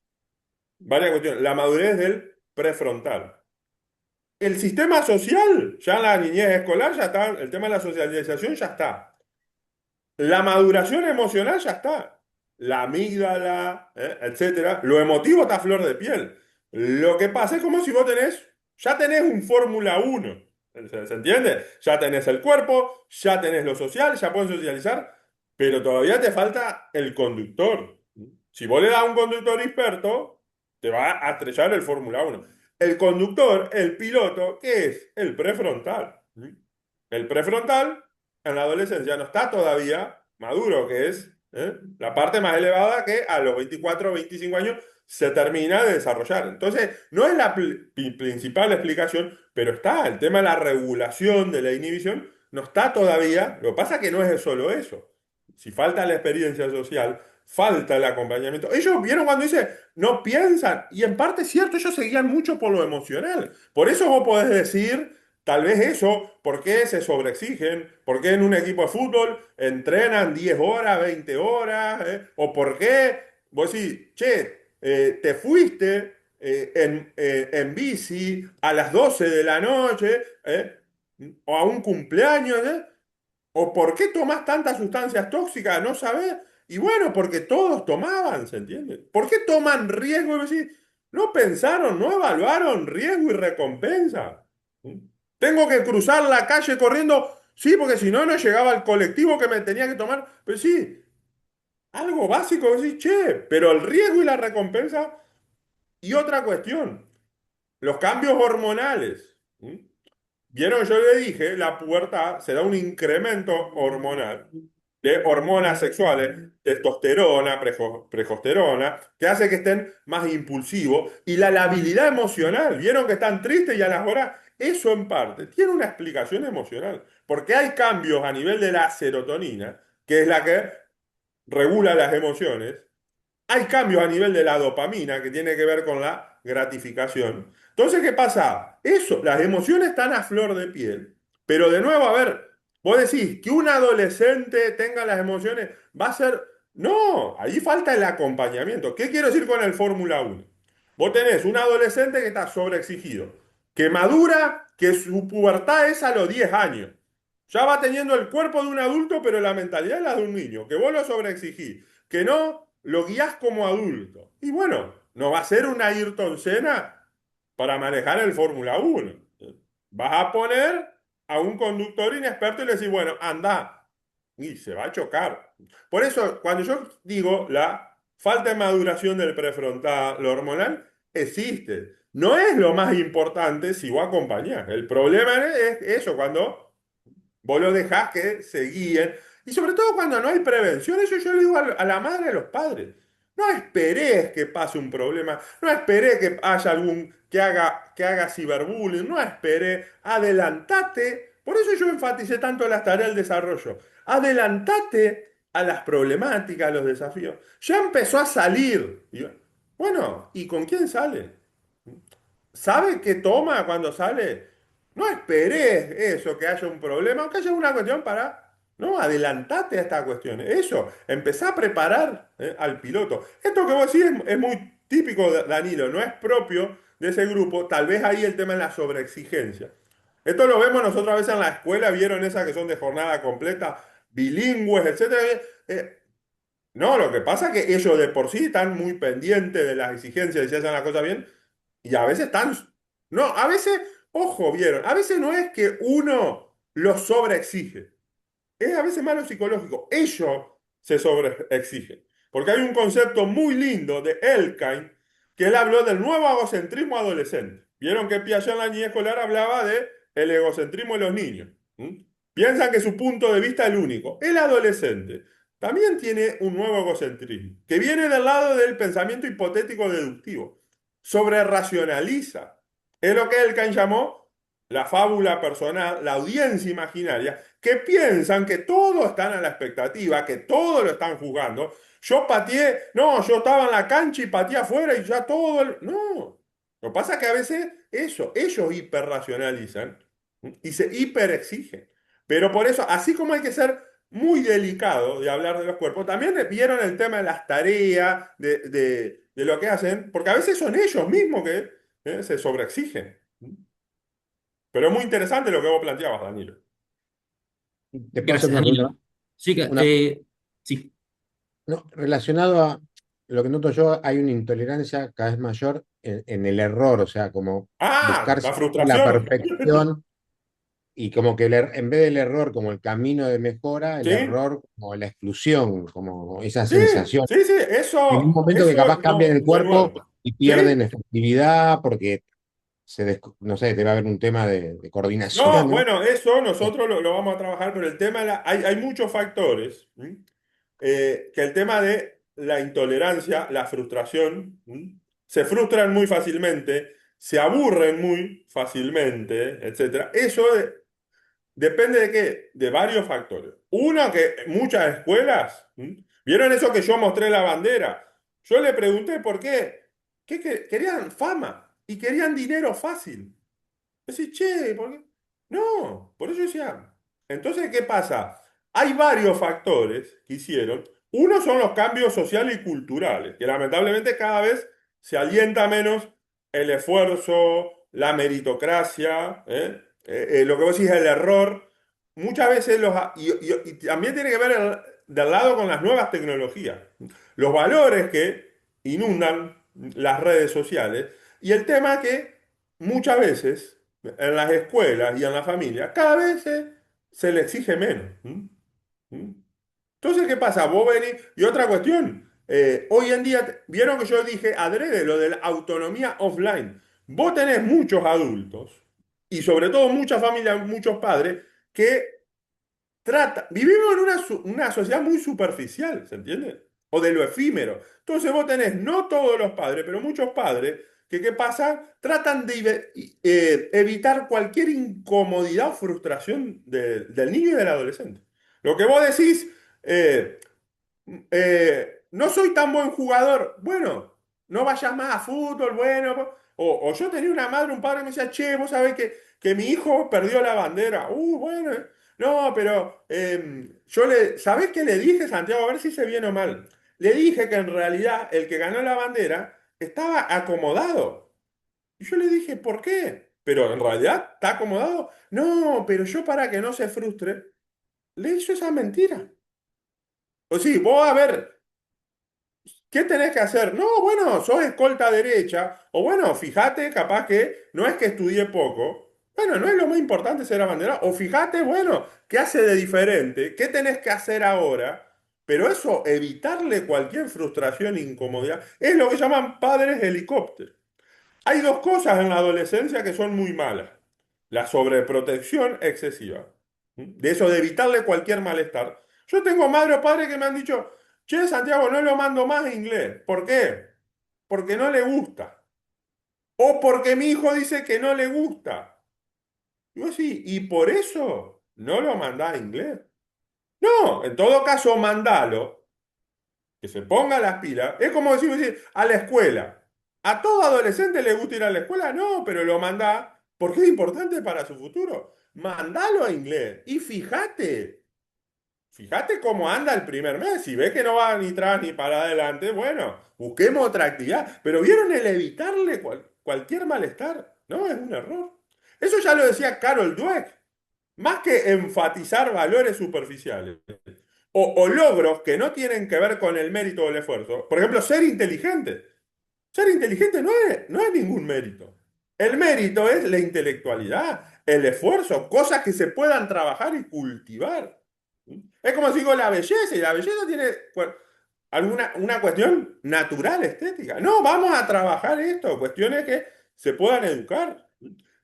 varias cuestiones, la madurez del prefrontal. El sistema social, ya en la niñez escolar ya está, el tema de la socialización ya está. La maduración emocional ya está. La amígdala, etcétera. Lo emotivo está a flor de piel. Lo que pasa es como si vos ya tenés un Fórmula 1. ¿Se entiende? Ya tenés el cuerpo, ya tenés lo social, ya puedes socializar, pero todavía te falta el conductor. Si vos le das a un conductor experto, te va a estrellar el Fórmula 1. El conductor, el piloto, ¿qué es? El prefrontal. El prefrontal en la adolescencia no está todavía maduro, que es la parte más elevada que a los 24 o 25 años se termina de desarrollar. Entonces, no es la principal explicación, pero está el tema de la regulación, de la inhibición, no está todavía. Lo que pasa es que no es solo eso. Si falta la experiencia social, falta el acompañamiento. Ellos vieron cuando dice, no piensan, y en parte es cierto, ellos seguían mucho por lo emocional. Por eso vos podés decir tal vez eso, ¿por qué se sobreexigen? ¿Por qué en un equipo de fútbol entrenan 10 horas, 20 horas? ¿O por qué vos decís, che, te fuiste en bici a las 12 de la noche, o a un cumpleaños, o por qué tomas tantas sustancias tóxicas, no sabes. Y bueno, porque todos tomaban, ¿se entiende? ¿Por qué toman riesgo? Y decir, no pensaron, no evaluaron riesgo y recompensa. ¿Mm? Tengo que cruzar la calle corriendo, sí, porque si no, no llegaba al colectivo que me tenía que tomar. Pero sí, algo básico, decir, che, pero el riesgo y la recompensa. Y otra cuestión, los cambios hormonales. ¿Mm? Vieron, yo le dije, la pubertad se da un incremento hormonal de hormonas sexuales, testosterona, prejosterona, que hace que estén más impulsivos. Y la labilidad emocional, vieron que están tristes y a las horas, eso en parte tiene una explicación emocional, porque hay cambios a nivel de la serotonina, que es la que regula las emociones, hay cambios a nivel de la dopamina que tiene que ver con la gratificación. Entonces, ¿qué pasa? Eso, las emociones están a flor de piel. Pero de nuevo, a ver, vos decís que un adolescente tenga las emociones, va a ser... No, ahí falta el acompañamiento. ¿Qué quiero decir con el Fórmula 1? Vos tenés un adolescente que está sobreexigido, que madura, que su pubertad es a los 10 años. Ya va teniendo el cuerpo de un adulto, pero la mentalidad es la de un niño, que vos lo sobreexigís, que no lo guías como adulto. Y bueno, no va a ser una Ayrton Senna para manejar el Fórmula 1. Vas a poner a un conductor inexperto y le decís, bueno, anda, y se va a chocar. Por eso, cuando yo digo la falta de maduración del prefrontal, lo hormonal, existe. No es lo más importante si vos acompañás. El problema es eso, cuando vos lo dejás que se guíen. Y sobre todo cuando no hay prevención, eso yo le digo a la madre y a los padres. No esperes que pase un problema, no esperes que haya algún que haga ciberbullying, no esperes, adelantate. Por eso yo enfaticé tanto las tareas del desarrollo. Adelantate a las problemáticas, a los desafíos. Ya empezó a salir. Bueno, ¿y con quién sale? ¿Sabe qué toma cuando sale? No esperes eso, que haya un problema, o que haya una cuestión para... No, adelantate a estas cuestiones. Eso, empezá a preparar al piloto. Esto que vos decís es muy típico, Danilo, no es propio de ese grupo. Tal vez ahí el tema es la sobreexigencia. Esto lo vemos nosotros a veces en la escuela, vieron esas que son de jornada completa, bilingües, etcétera. No, lo que pasa es que ellos de por sí están muy pendientes de las exigencias y si hacen las cosas bien, y a veces están... No, a veces, ojo, vieron, a veces no es que uno lo sobreexige, es a veces más lo psicológico. Ellos se sobreexigen. Porque hay un concepto muy lindo de Elkind que él habló del nuevo egocentrismo adolescente. Vieron que Piaget en la niñez escolar hablaba de el egocentrismo de los niños. ¿Mm? Piensan que su punto de vista es el único. El adolescente también tiene un nuevo egocentrismo que viene del lado del pensamiento hipotético deductivo. Sobre racionaliza. Es lo que Elkind llamó la fábula personal, la audiencia imaginaria, que piensan que todos están a la expectativa, que todos lo están jugando. Yo pateé, no, yo estaba en la cancha y pateé afuera y ya todo No, lo que pasa es que a veces eso, ellos hiperracionalizan y se hiperexigen. Pero por eso, así como hay que ser muy delicado de hablar de los cuerpos, también vieron el tema de las tareas, de lo que hacen, porque a veces son ellos mismos que se sobreexigen. Pero es muy interesante lo que vos planteabas, Danilo. Te puedo hacer Gracias, Danilo. Sí, una sí. no, relacionado a lo que noto yo, hay una intolerancia cada vez mayor en el error, o sea, como Ah, buscar la siempre la frustración. perfección y como que en vez del error como el camino de mejora, el Sí, error como la exclusión, como esa sí, sensación. sí, sí, En un momento que eso capaz cambian no, el de cuerpo nuevo. y Sí, pierden efectividad porque no sé, debe haber un tema de no, coordinación, ¿no? bueno, eso nosotros lo vamos a trabajar, pero el tema hay muchos factores, ¿m? Que el tema de la intolerancia, la frustración, ¿m? Se frustran muy fácilmente, se aburren muy fácilmente, etcétera. Eso depende de qué, de varios factores. Uno, que muchas escuelas, ¿vieron eso que yo mostré la bandera? Yo le pregunté por qué. Querían fama y querían dinero fácil. Decís, che, ¿por qué? No, por eso decía. Entonces, ¿qué pasa? Hay varios factores que hicieron. Uno son los cambios sociales y culturales, que lamentablemente cada vez se alienta menos el esfuerzo, la meritocracia, lo que vos decís, el error, muchas veces y también tiene que ver del lado con las nuevas tecnologías, los valores que inundan las redes sociales y el tema que muchas veces en las escuelas y en la familia cada vez se le exige menos. ¿Mm? Entonces, ¿qué pasa? Vos venís. Y otra cuestión, hoy en día, vieron que yo dije adrede lo de la autonomía offline. Vos tenés muchos adultos y sobre todo muchas familias, muchos padres que vivimos en una sociedad muy superficial, ¿se entiende? O de lo efímero. Entonces vos tenés, no todos los padres, pero muchos padres, que ¿qué pasa? Tratan de evitar cualquier incomodidad o frustración del niño y del adolescente. Lo que vos decís, eh, no soy tan buen jugador. Bueno, no vayas más a fútbol, bueno. O yo tenía una madre, un padre que me decía, che, vos sabés que mi hijo perdió la bandera. Bueno. No, pero ¿sabés qué le dije, Santiago? A ver si se viene o mal. Le dije que en realidad el que ganó la bandera estaba acomodado. Y yo le dije, ¿por qué? Pero en realidad está acomodado. No, pero yo para que no se frustre, le hizo esa mentira. O sí, vos a ver. ¿Qué tenés que hacer? No, bueno, sos escolta derecha. O bueno, fíjate, capaz que no es que estudié poco. Bueno, no es lo más importante ser abanderado. O fíjate, bueno, ¿qué hace de diferente? ¿Qué tenés que hacer ahora? Pero eso, evitarle cualquier frustración e incomodidad, es lo que llaman padres helicópteros. Hay dos cosas en la adolescencia que son muy malas. La sobreprotección excesiva. De eso de evitarle cualquier malestar. Yo tengo madre o padre que me han dicho, che, Santiago, no lo mando más a inglés. ¿Por qué? Porque no le gusta. O porque mi hijo dice que no le gusta. Yo sí, y por eso no lo mandás a inglés. No, en todo caso, mandalo, que se ponga las pilas. Es como decir, a la escuela. ¿A todo adolescente le gusta ir a la escuela? No, pero lo manda porque es importante para su futuro. Mandalo a inglés. Y fíjate cómo anda el primer mes. Si ves que no va ni atrás ni para adelante, bueno, busquemos otra actividad. Pero vieron el evitarle cualquier malestar. No, es un error. Eso ya lo decía Carol Dweck. Más que enfatizar valores superficiales o logros que no tienen que ver con el mérito o el esfuerzo. Por ejemplo, ser inteligente. Ser inteligente no es ningún mérito. El mérito es la intelectualidad, el esfuerzo, cosas que se puedan trabajar y cultivar. Es como si digo la belleza, y la belleza tiene una cuestión natural, estética. No, vamos a trabajar esto, cuestiones que se puedan educar.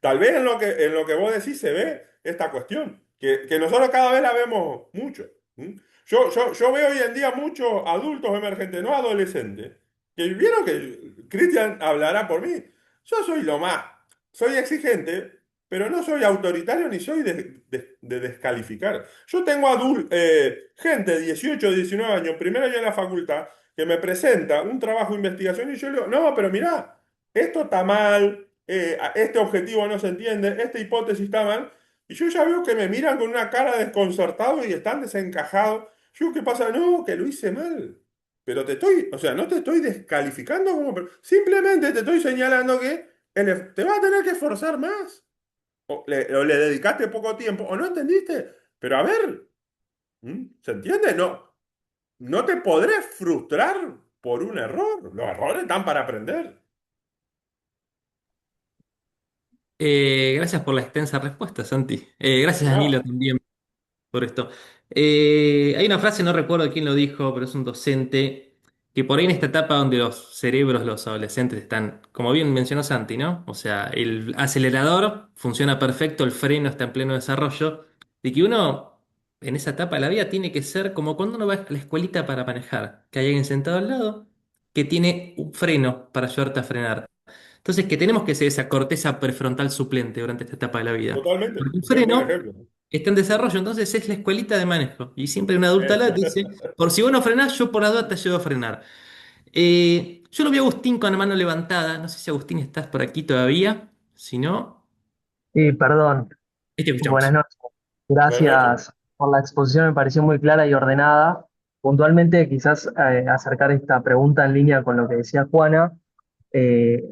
Tal vez en lo que vos decís se ve esta cuestión, que nosotros cada vez la vemos mucho. ¿Mm? Yo veo hoy en día muchos adultos emergentes, no adolescentes, que vieron que Cristian hablará por mí. Yo soy lo más, soy exigente, pero no soy autoritario ni soy de descalificar. Yo tengo gente de 18, 19 años, primer año en la facultad, que me presenta un trabajo de investigación y yo le digo, no, pero mirá, esto está mal, este objetivo no se entiende, esta hipótesis está mal, y yo ya veo que me miran con una cara desconcertado y están desencajados. Yo, ¿qué pasa? No, que lo hice mal. Pero o sea, no te estoy descalificando simplemente te estoy señalando que te vas a tener que esforzar más. O le dedicaste poco tiempo, o no entendiste. Pero a ver, ¿se entiende? No, no te podré frustrar por un error. Los errores están para aprender. Gracias por la extensa respuesta, Santi. Gracias, Danilo, No, también por esto. Hay una frase, no recuerdo quién lo dijo, pero es un docente, que por ahí en esta etapa donde los cerebros, los adolescentes están, como bien mencionó Santi, ¿no? O sea, el acelerador funciona perfecto, el freno está en pleno desarrollo, de que uno en esa etapa de la vida tiene que ser como cuando uno va a la escuelita para manejar, que hay alguien sentado al lado que tiene un freno para ayudarte a frenar. Entonces, que tenemos que ser esa corteza prefrontal suplente durante esta etapa de la vida. totalmente. Porque el Es un buen freno ejemplo. está en desarrollo, entonces es la escuelita de manejo. Y siempre un adulto al lado te dice, por si vos no frenás, yo por la duda te ayudo a frenar. Yo lo vi a Agustín con la mano levantada. No sé si Agustín estás por aquí todavía. Si no, Sí, perdón. ahí te Buenas escuchamos. noches. Buenas noches. Gracias por la exposición, me pareció muy clara y ordenada. Puntualmente, quizás acercar esta pregunta en línea con lo que decía Juana. Eh,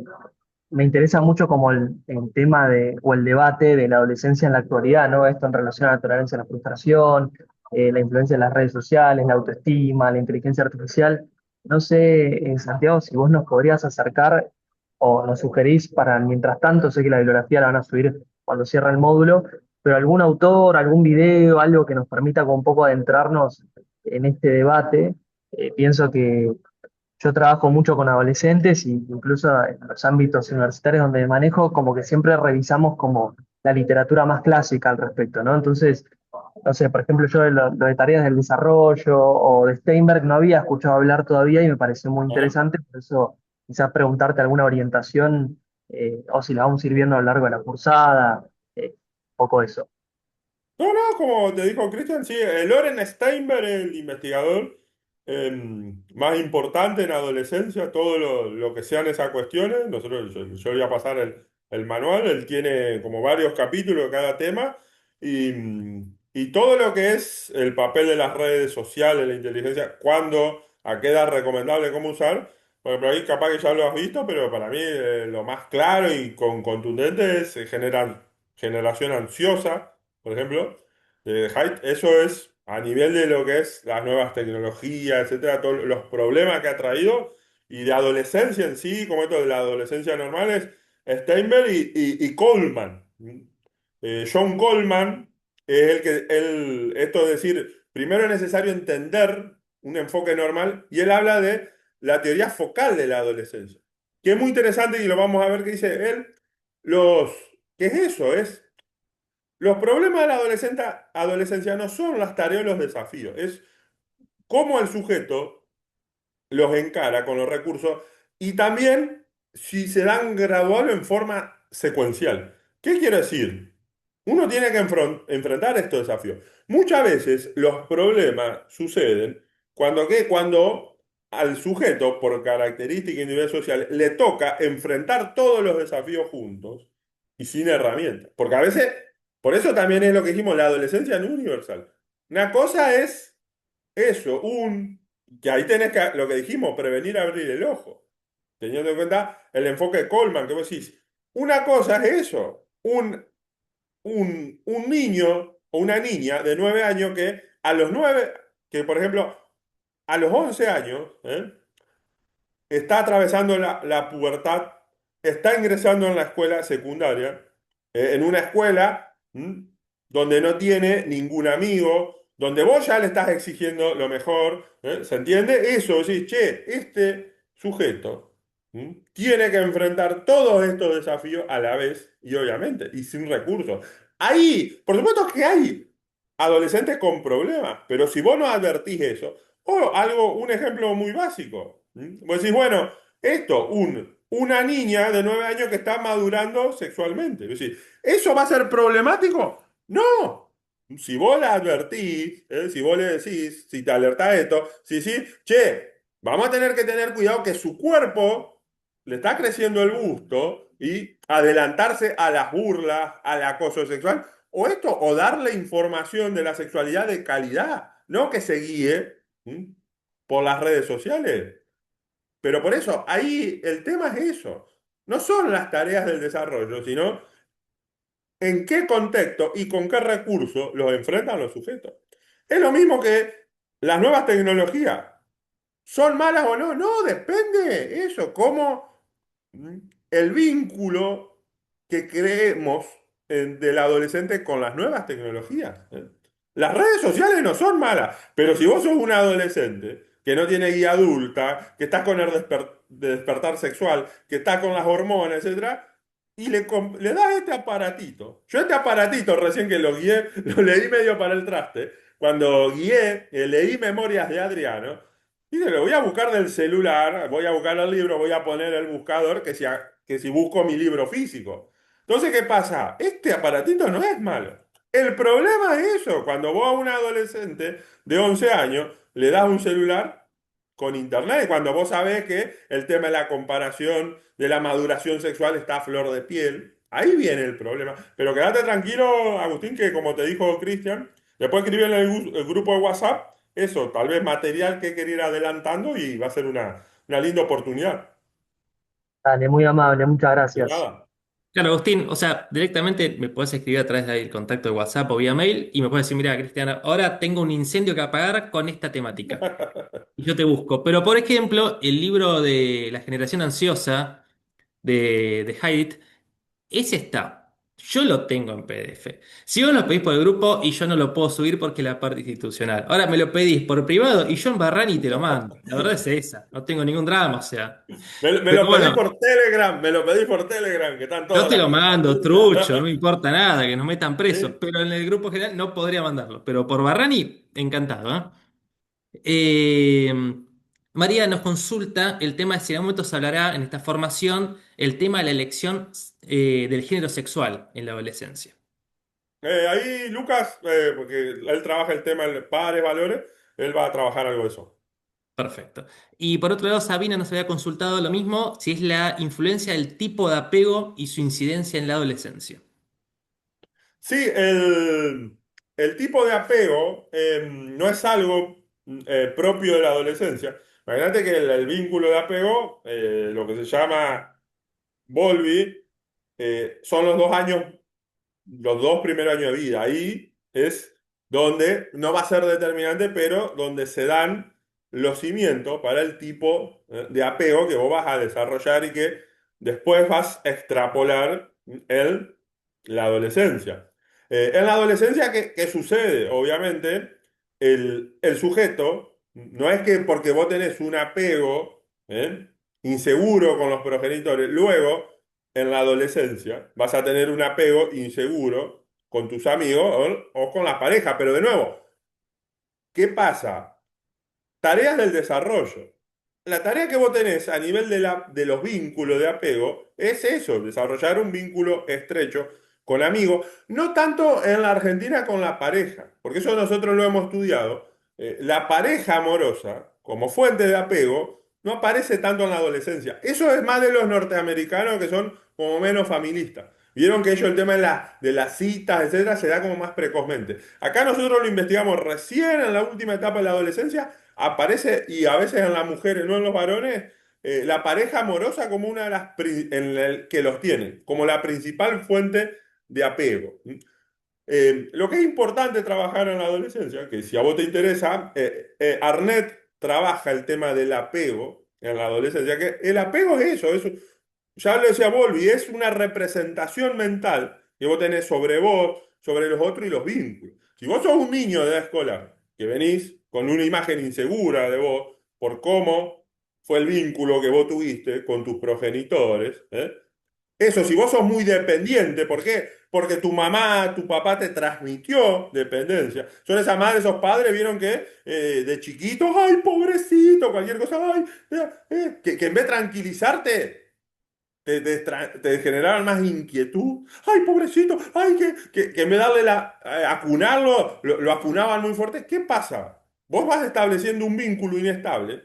me interesa mucho como el tema de, o el debate de la adolescencia en la actualidad, ¿no? Esto en relación a la tolerancia a la frustración, la influencia de las redes sociales, la autoestima, la inteligencia artificial. No sé, Santiago, si vos nos podrías acercar o nos sugerís para, mientras tanto, sé que la bibliografía la van a subir cuando cierra el módulo, pero algún autor, algún video, algo que nos permita como un poco adentrarnos en este debate. Pienso que yo trabajo mucho con adolescentes y incluso en los ámbitos universitarios donde me manejo, como que siempre revisamos como la literatura más clásica al respecto, ¿no? Entonces, no sé, por ejemplo, yo de lo de tareas del desarrollo o de Steinberg no había escuchado hablar todavía y me pareció muy Ajá. interesante, por eso quizás preguntarte alguna orientación o si la vamos a ir viendo a lo largo de la cursada, un poco eso. No, no, como te dijo Christian, sí, Loren Steinberg, el investigador más importante en adolescencia, todo lo que sean esas cuestiones. Yo le voy a pasar el manual, él tiene como varios capítulos de cada tema y todo lo que es el papel de las redes sociales, la inteligencia, cuándo, a qué edad recomendable, cómo usar. Bueno, por ahí capaz que ya lo has visto, pero para mí lo más claro y contundente es generación ansiosa, por ejemplo, de Haidt. Eso es a nivel de lo que es las nuevas tecnologías, etcétera, todos los problemas que ha traído y de adolescencia en sí, como esto de la adolescencia normal, es Steinberg y Coleman. John Coleman es esto de decir, primero es necesario entender un enfoque normal y él habla de la teoría focal de la adolescencia, que es muy interesante y lo vamos a ver que dice él, los, ¿qué es eso? Es los problemas de la adolescencia no son las tareas o los desafíos, es cómo el sujeto los encara con los recursos y también si se dan gradual o en forma secuencial. ¿Qué quiero decir? Uno tiene que enfrentar estos desafíos. Muchas veces los problemas suceden cuando al sujeto, por característica individual social, le toca enfrentar todos los desafíos juntos y sin herramientas. Porque a veces, por eso también es lo que dijimos, la adolescencia no es universal. Una cosa es eso, que ahí tenés que, lo que dijimos, prevenir abrir el ojo, teniendo en cuenta el enfoque de Coleman, que vos decís, una cosa es eso, un niño o una niña de 9 años que a los 9, que por ejemplo, a los 11 años, está atravesando la pubertad, está ingresando en la escuela secundaria, en una escuela donde no tiene ningún amigo, donde vos ya le estás exigiendo lo mejor, ¿se entiende? Eso, decís, che, este sujeto tiene que enfrentar todos estos desafíos a la vez y obviamente, y sin recursos. Ahí, por supuesto que hay adolescentes con problemas, pero si vos no advertís eso, o algo, un ejemplo muy básico. Vos decís, bueno, una niña de 9 años que está madurando sexualmente. Es decir, ¿eso va a ser problemático? No. Si vos la advertís, si vos le decís, si te alertás de esto, si sí, che, vamos a tener que tener cuidado que su cuerpo le está creciendo el busto y adelantarse a las burlas, al acoso sexual, o esto, o darle información de la sexualidad de calidad, no que se guíe por las redes sociales. Pero por eso, ahí el tema es eso. No son las tareas del desarrollo, sino en qué contexto y con qué recursos los enfrentan los sujetos. Es lo mismo que las nuevas tecnologías. ¿Son malas o no? No, depende eso, cómo el vínculo que creemos del adolescente con las nuevas tecnologías. Las redes sociales no son malas, pero si vos sos un adolescente que no tiene guía adulta, que está con el despertar sexual, que está con las hormonas, etcétera, y le das este aparatito. Yo este aparatito recién que lo guié, lo leí medio para el traste, cuando guié, leí Memorias de Adriano, y dije, lo voy a buscar del celular, voy a buscar el libro, voy a poner el buscador que si busco mi libro físico. Entonces, ¿qué pasa? Este aparatito no es malo. El problema es eso, cuando vos a un adolescente de 11 años le das un celular con internet, cuando vos sabés que el tema de la comparación, de la maduración sexual está a flor de piel, ahí viene el problema. Pero quédate tranquilo, Agustín, que como te dijo Cristian, después escribí en el grupo de WhatsApp eso, tal vez material que quería ir adelantando y va a ser una linda oportunidad. Dale, muy amable, muchas De gracias. nada. Claro, Agustín, o sea, directamente me puedes escribir a través del contacto de WhatsApp o vía mail y me puedes decir, mira, Cristiana, ahora tengo un incendio que apagar con esta temática. Y yo te busco. Pero, por ejemplo, el libro de La generación ansiosa de Haidt, ese está. Yo lo tengo en PDF. Si vos lo pedís por el grupo y yo no lo puedo subir porque es la parte institucional. Ahora me lo pedís por privado y yo en Barrani te lo mando. La verdad es esa. No tengo ningún drama, o sea. Me Pero lo pedí bueno, por Telegram, me lo pedí por Telegram, que están yo todas te las lo cosas mando, juntas. trucho, no me importa nada, que nos metan presos. ¿Sí? Pero en el grupo general no podría mandarlo. Pero por Barrani, encantado, ¿eh? Eh, María nos consulta el tema de si en algún momento se hablará en esta formación el tema de la elección del género sexual en la adolescencia. Ahí Lucas, porque él trabaja el tema de padres, valores, él va a trabajar algo de eso. Perfecto. Y por otro lado, Sabina nos había consultado lo mismo, si es la influencia del tipo de apego y su incidencia en la adolescencia. Sí, el tipo de apego no es algo propio de la adolescencia. Imagínate que el vínculo de apego, lo que se llama Volvi, son los 2 primeros años de vida. Ahí es donde no va a ser determinante, pero donde se dan los cimientos para el tipo de apego que vos vas a desarrollar y que después vas a extrapolar en la adolescencia. En la adolescencia, ¿qué sucede? Obviamente, el sujeto no es que porque vos tenés un apego inseguro con los progenitores, luego en la adolescencia vas a tener un apego inseguro con tus amigos o con la pareja. Pero de nuevo, ¿qué pasa? Tareas del desarrollo. La tarea que vos tenés a nivel de los vínculos de apego es eso, desarrollar un vínculo estrecho con amigos, no tanto en la Argentina con la pareja, porque eso nosotros lo hemos estudiado. La pareja amorosa, como fuente de apego, no aparece tanto en la adolescencia. Eso es más de los norteamericanos que son como menos familistas. Vieron que ellos el tema de las citas, etcétera, se da como más precozmente. Acá nosotros lo investigamos recién en la última etapa de la adolescencia, aparece, y a veces en las mujeres, no en los varones, la pareja amorosa como una de las en el que los tienen, como la principal fuente de apego. Lo que es importante trabajar en la adolescencia, que si a vos te interesa, Arnett trabaja el tema del apego en la adolescencia, que el apego es eso, ya lo decía Volvi, es una representación mental que vos tenés sobre vos, sobre los otros y los vínculos. Si vos sos un niño de edad escolar que venís con una imagen insegura de vos por cómo fue el vínculo que vos tuviste con tus progenitores, eso, si vos sos muy dependiente, ¿por qué? Porque tu mamá, tu papá te transmitió dependencia. Son esas madres, esos padres, vieron que de chiquitos, ay, pobrecito, cualquier cosa, ay, que en vez de tranquilizarte, te generaban más inquietud. Ay, pobrecito, ay, que en vez de darle acunarlo, lo acunaban muy fuerte. ¿Qué pasa? Vos vas estableciendo un vínculo inestable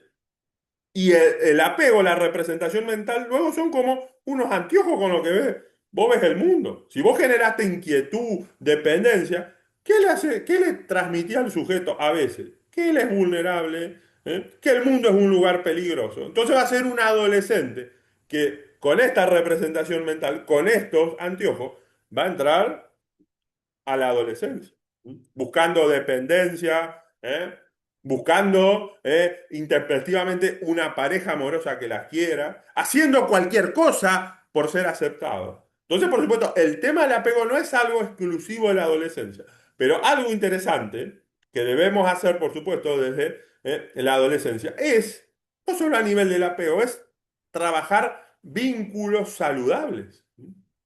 y el apego, la representación mental, luego son como unos anteojos con lo que ves. Vos ves el mundo. Si vos generaste inquietud, dependencia, qué le transmitía al sujeto a veces? Que él es vulnerable, que el mundo es un lugar peligroso. Entonces va a ser un adolescente que con esta representación mental, con estos anteojos, va a entrar a la adolescencia, buscando dependencia, buscando intempestivamente una pareja amorosa que la quiera, haciendo cualquier cosa por ser aceptado. Entonces, por supuesto, el tema del apego no es algo exclusivo de la adolescencia, pero algo interesante que debemos hacer, por supuesto, desde la adolescencia es, no solo a nivel del apego, es trabajar vínculos saludables.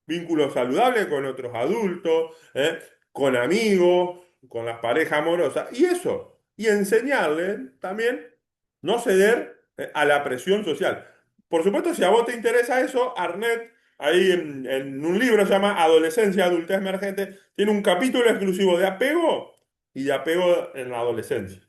Vínculos saludables con otros adultos, con amigos, con las parejas amorosas, y eso, y enseñarle también no ceder a la presión social. Por supuesto, si a vos te interesa eso, Arnett, ahí en un libro que se llama Adolescencia, Adultez Emergente, tiene un capítulo exclusivo de apego y de apego en la adolescencia.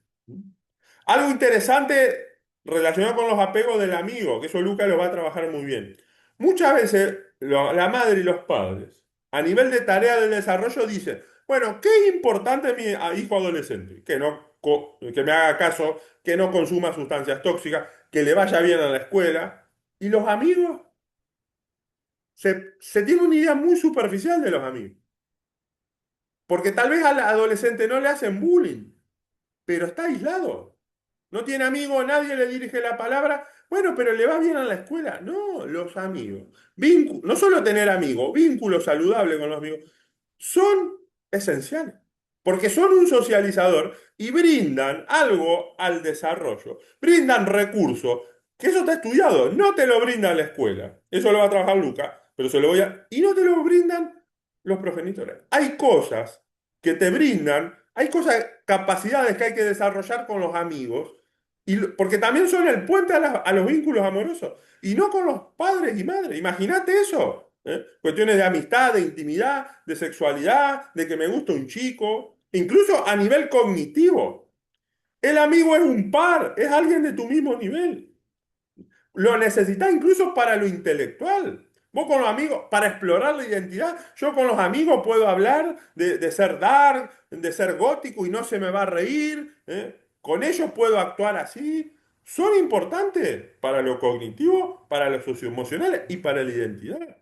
Algo interesante relacionado con los apegos del amigo, que eso Luca lo va a trabajar muy bien. Muchas veces la madre y los padres, a nivel de tarea del desarrollo, dicen, bueno, ¿qué es importante mi hijo adolescente? Que me haga caso, que no consuma sustancias tóxicas, que le vaya bien a la escuela. ¿Y los amigos? se tiene una idea muy superficial de los amigos. Porque tal vez al adolescente no le hacen bullying, pero está aislado. No tiene amigos, nadie le dirige la palabra. Bueno, pero le va bien a la escuela. No, los amigos. No solo tener amigos, vínculos saludables con los amigos, son esenciales. Porque son un socializador y brindan algo al desarrollo. Brindan recursos, que eso está estudiado. No te lo brinda la escuela. Eso lo va a trabajar Luca, pero se lo voy a... Y no te lo brindan los progenitores. Hay cosas que te brindan, hay cosas, capacidades que hay que desarrollar con los amigos, porque también son el puente a los vínculos amorosos, y no con los padres y madres. Imagínate eso. Cuestiones de amistad, de intimidad, de sexualidad, de que me gusta un chico, incluso a nivel cognitivo. El amigo es un par, es alguien de tu mismo nivel. Lo necesitas incluso para lo intelectual. Vos con los amigos, para explorar la identidad, yo con los amigos puedo hablar de ser dark, de ser gótico y no se me va a reír. Con ellos puedo actuar así. Son importantes para lo cognitivo, para lo socioemocional y para la identidad.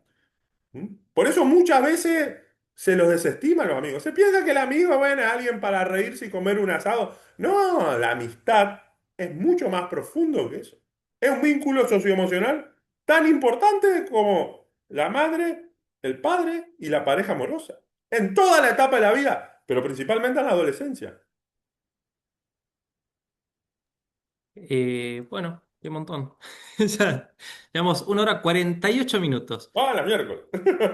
¿Mm? Por eso muchas veces se los desestima a los amigos. Se piensa que el amigo, bueno, es alguien para reírse y comer un asado. No, la amistad es mucho más profundo que eso. Es un vínculo socioemocional tan importante como la madre, el padre y la pareja amorosa. En toda la etapa de la vida, pero principalmente en la adolescencia. Bueno, qué montón. Ya llevamos 1 hora 48 minutos. ¡Ah, la miércoles!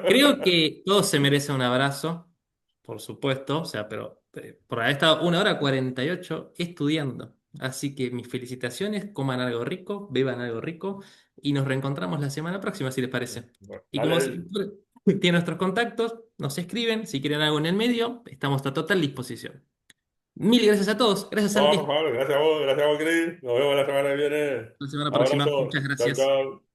Creo que todos se merecen un abrazo, por supuesto, o sea, pero por haber estado 1 hora 48 estudiando. Así que mis felicitaciones, coman algo rico, beban algo rico y nos reencontramos la semana próxima, si les parece. Bueno, Y como dale. siempre, tienen nuestros contactos, nos escriben, si quieren algo en el medio, estamos a total disposición. Mil gracias a todos, gracias Vamos, Santi. Pablo, gracias a vos, Cris. Nos vemos la semana que viene. La semana próxima, Abrazo. muchas Chao, gracias. chao.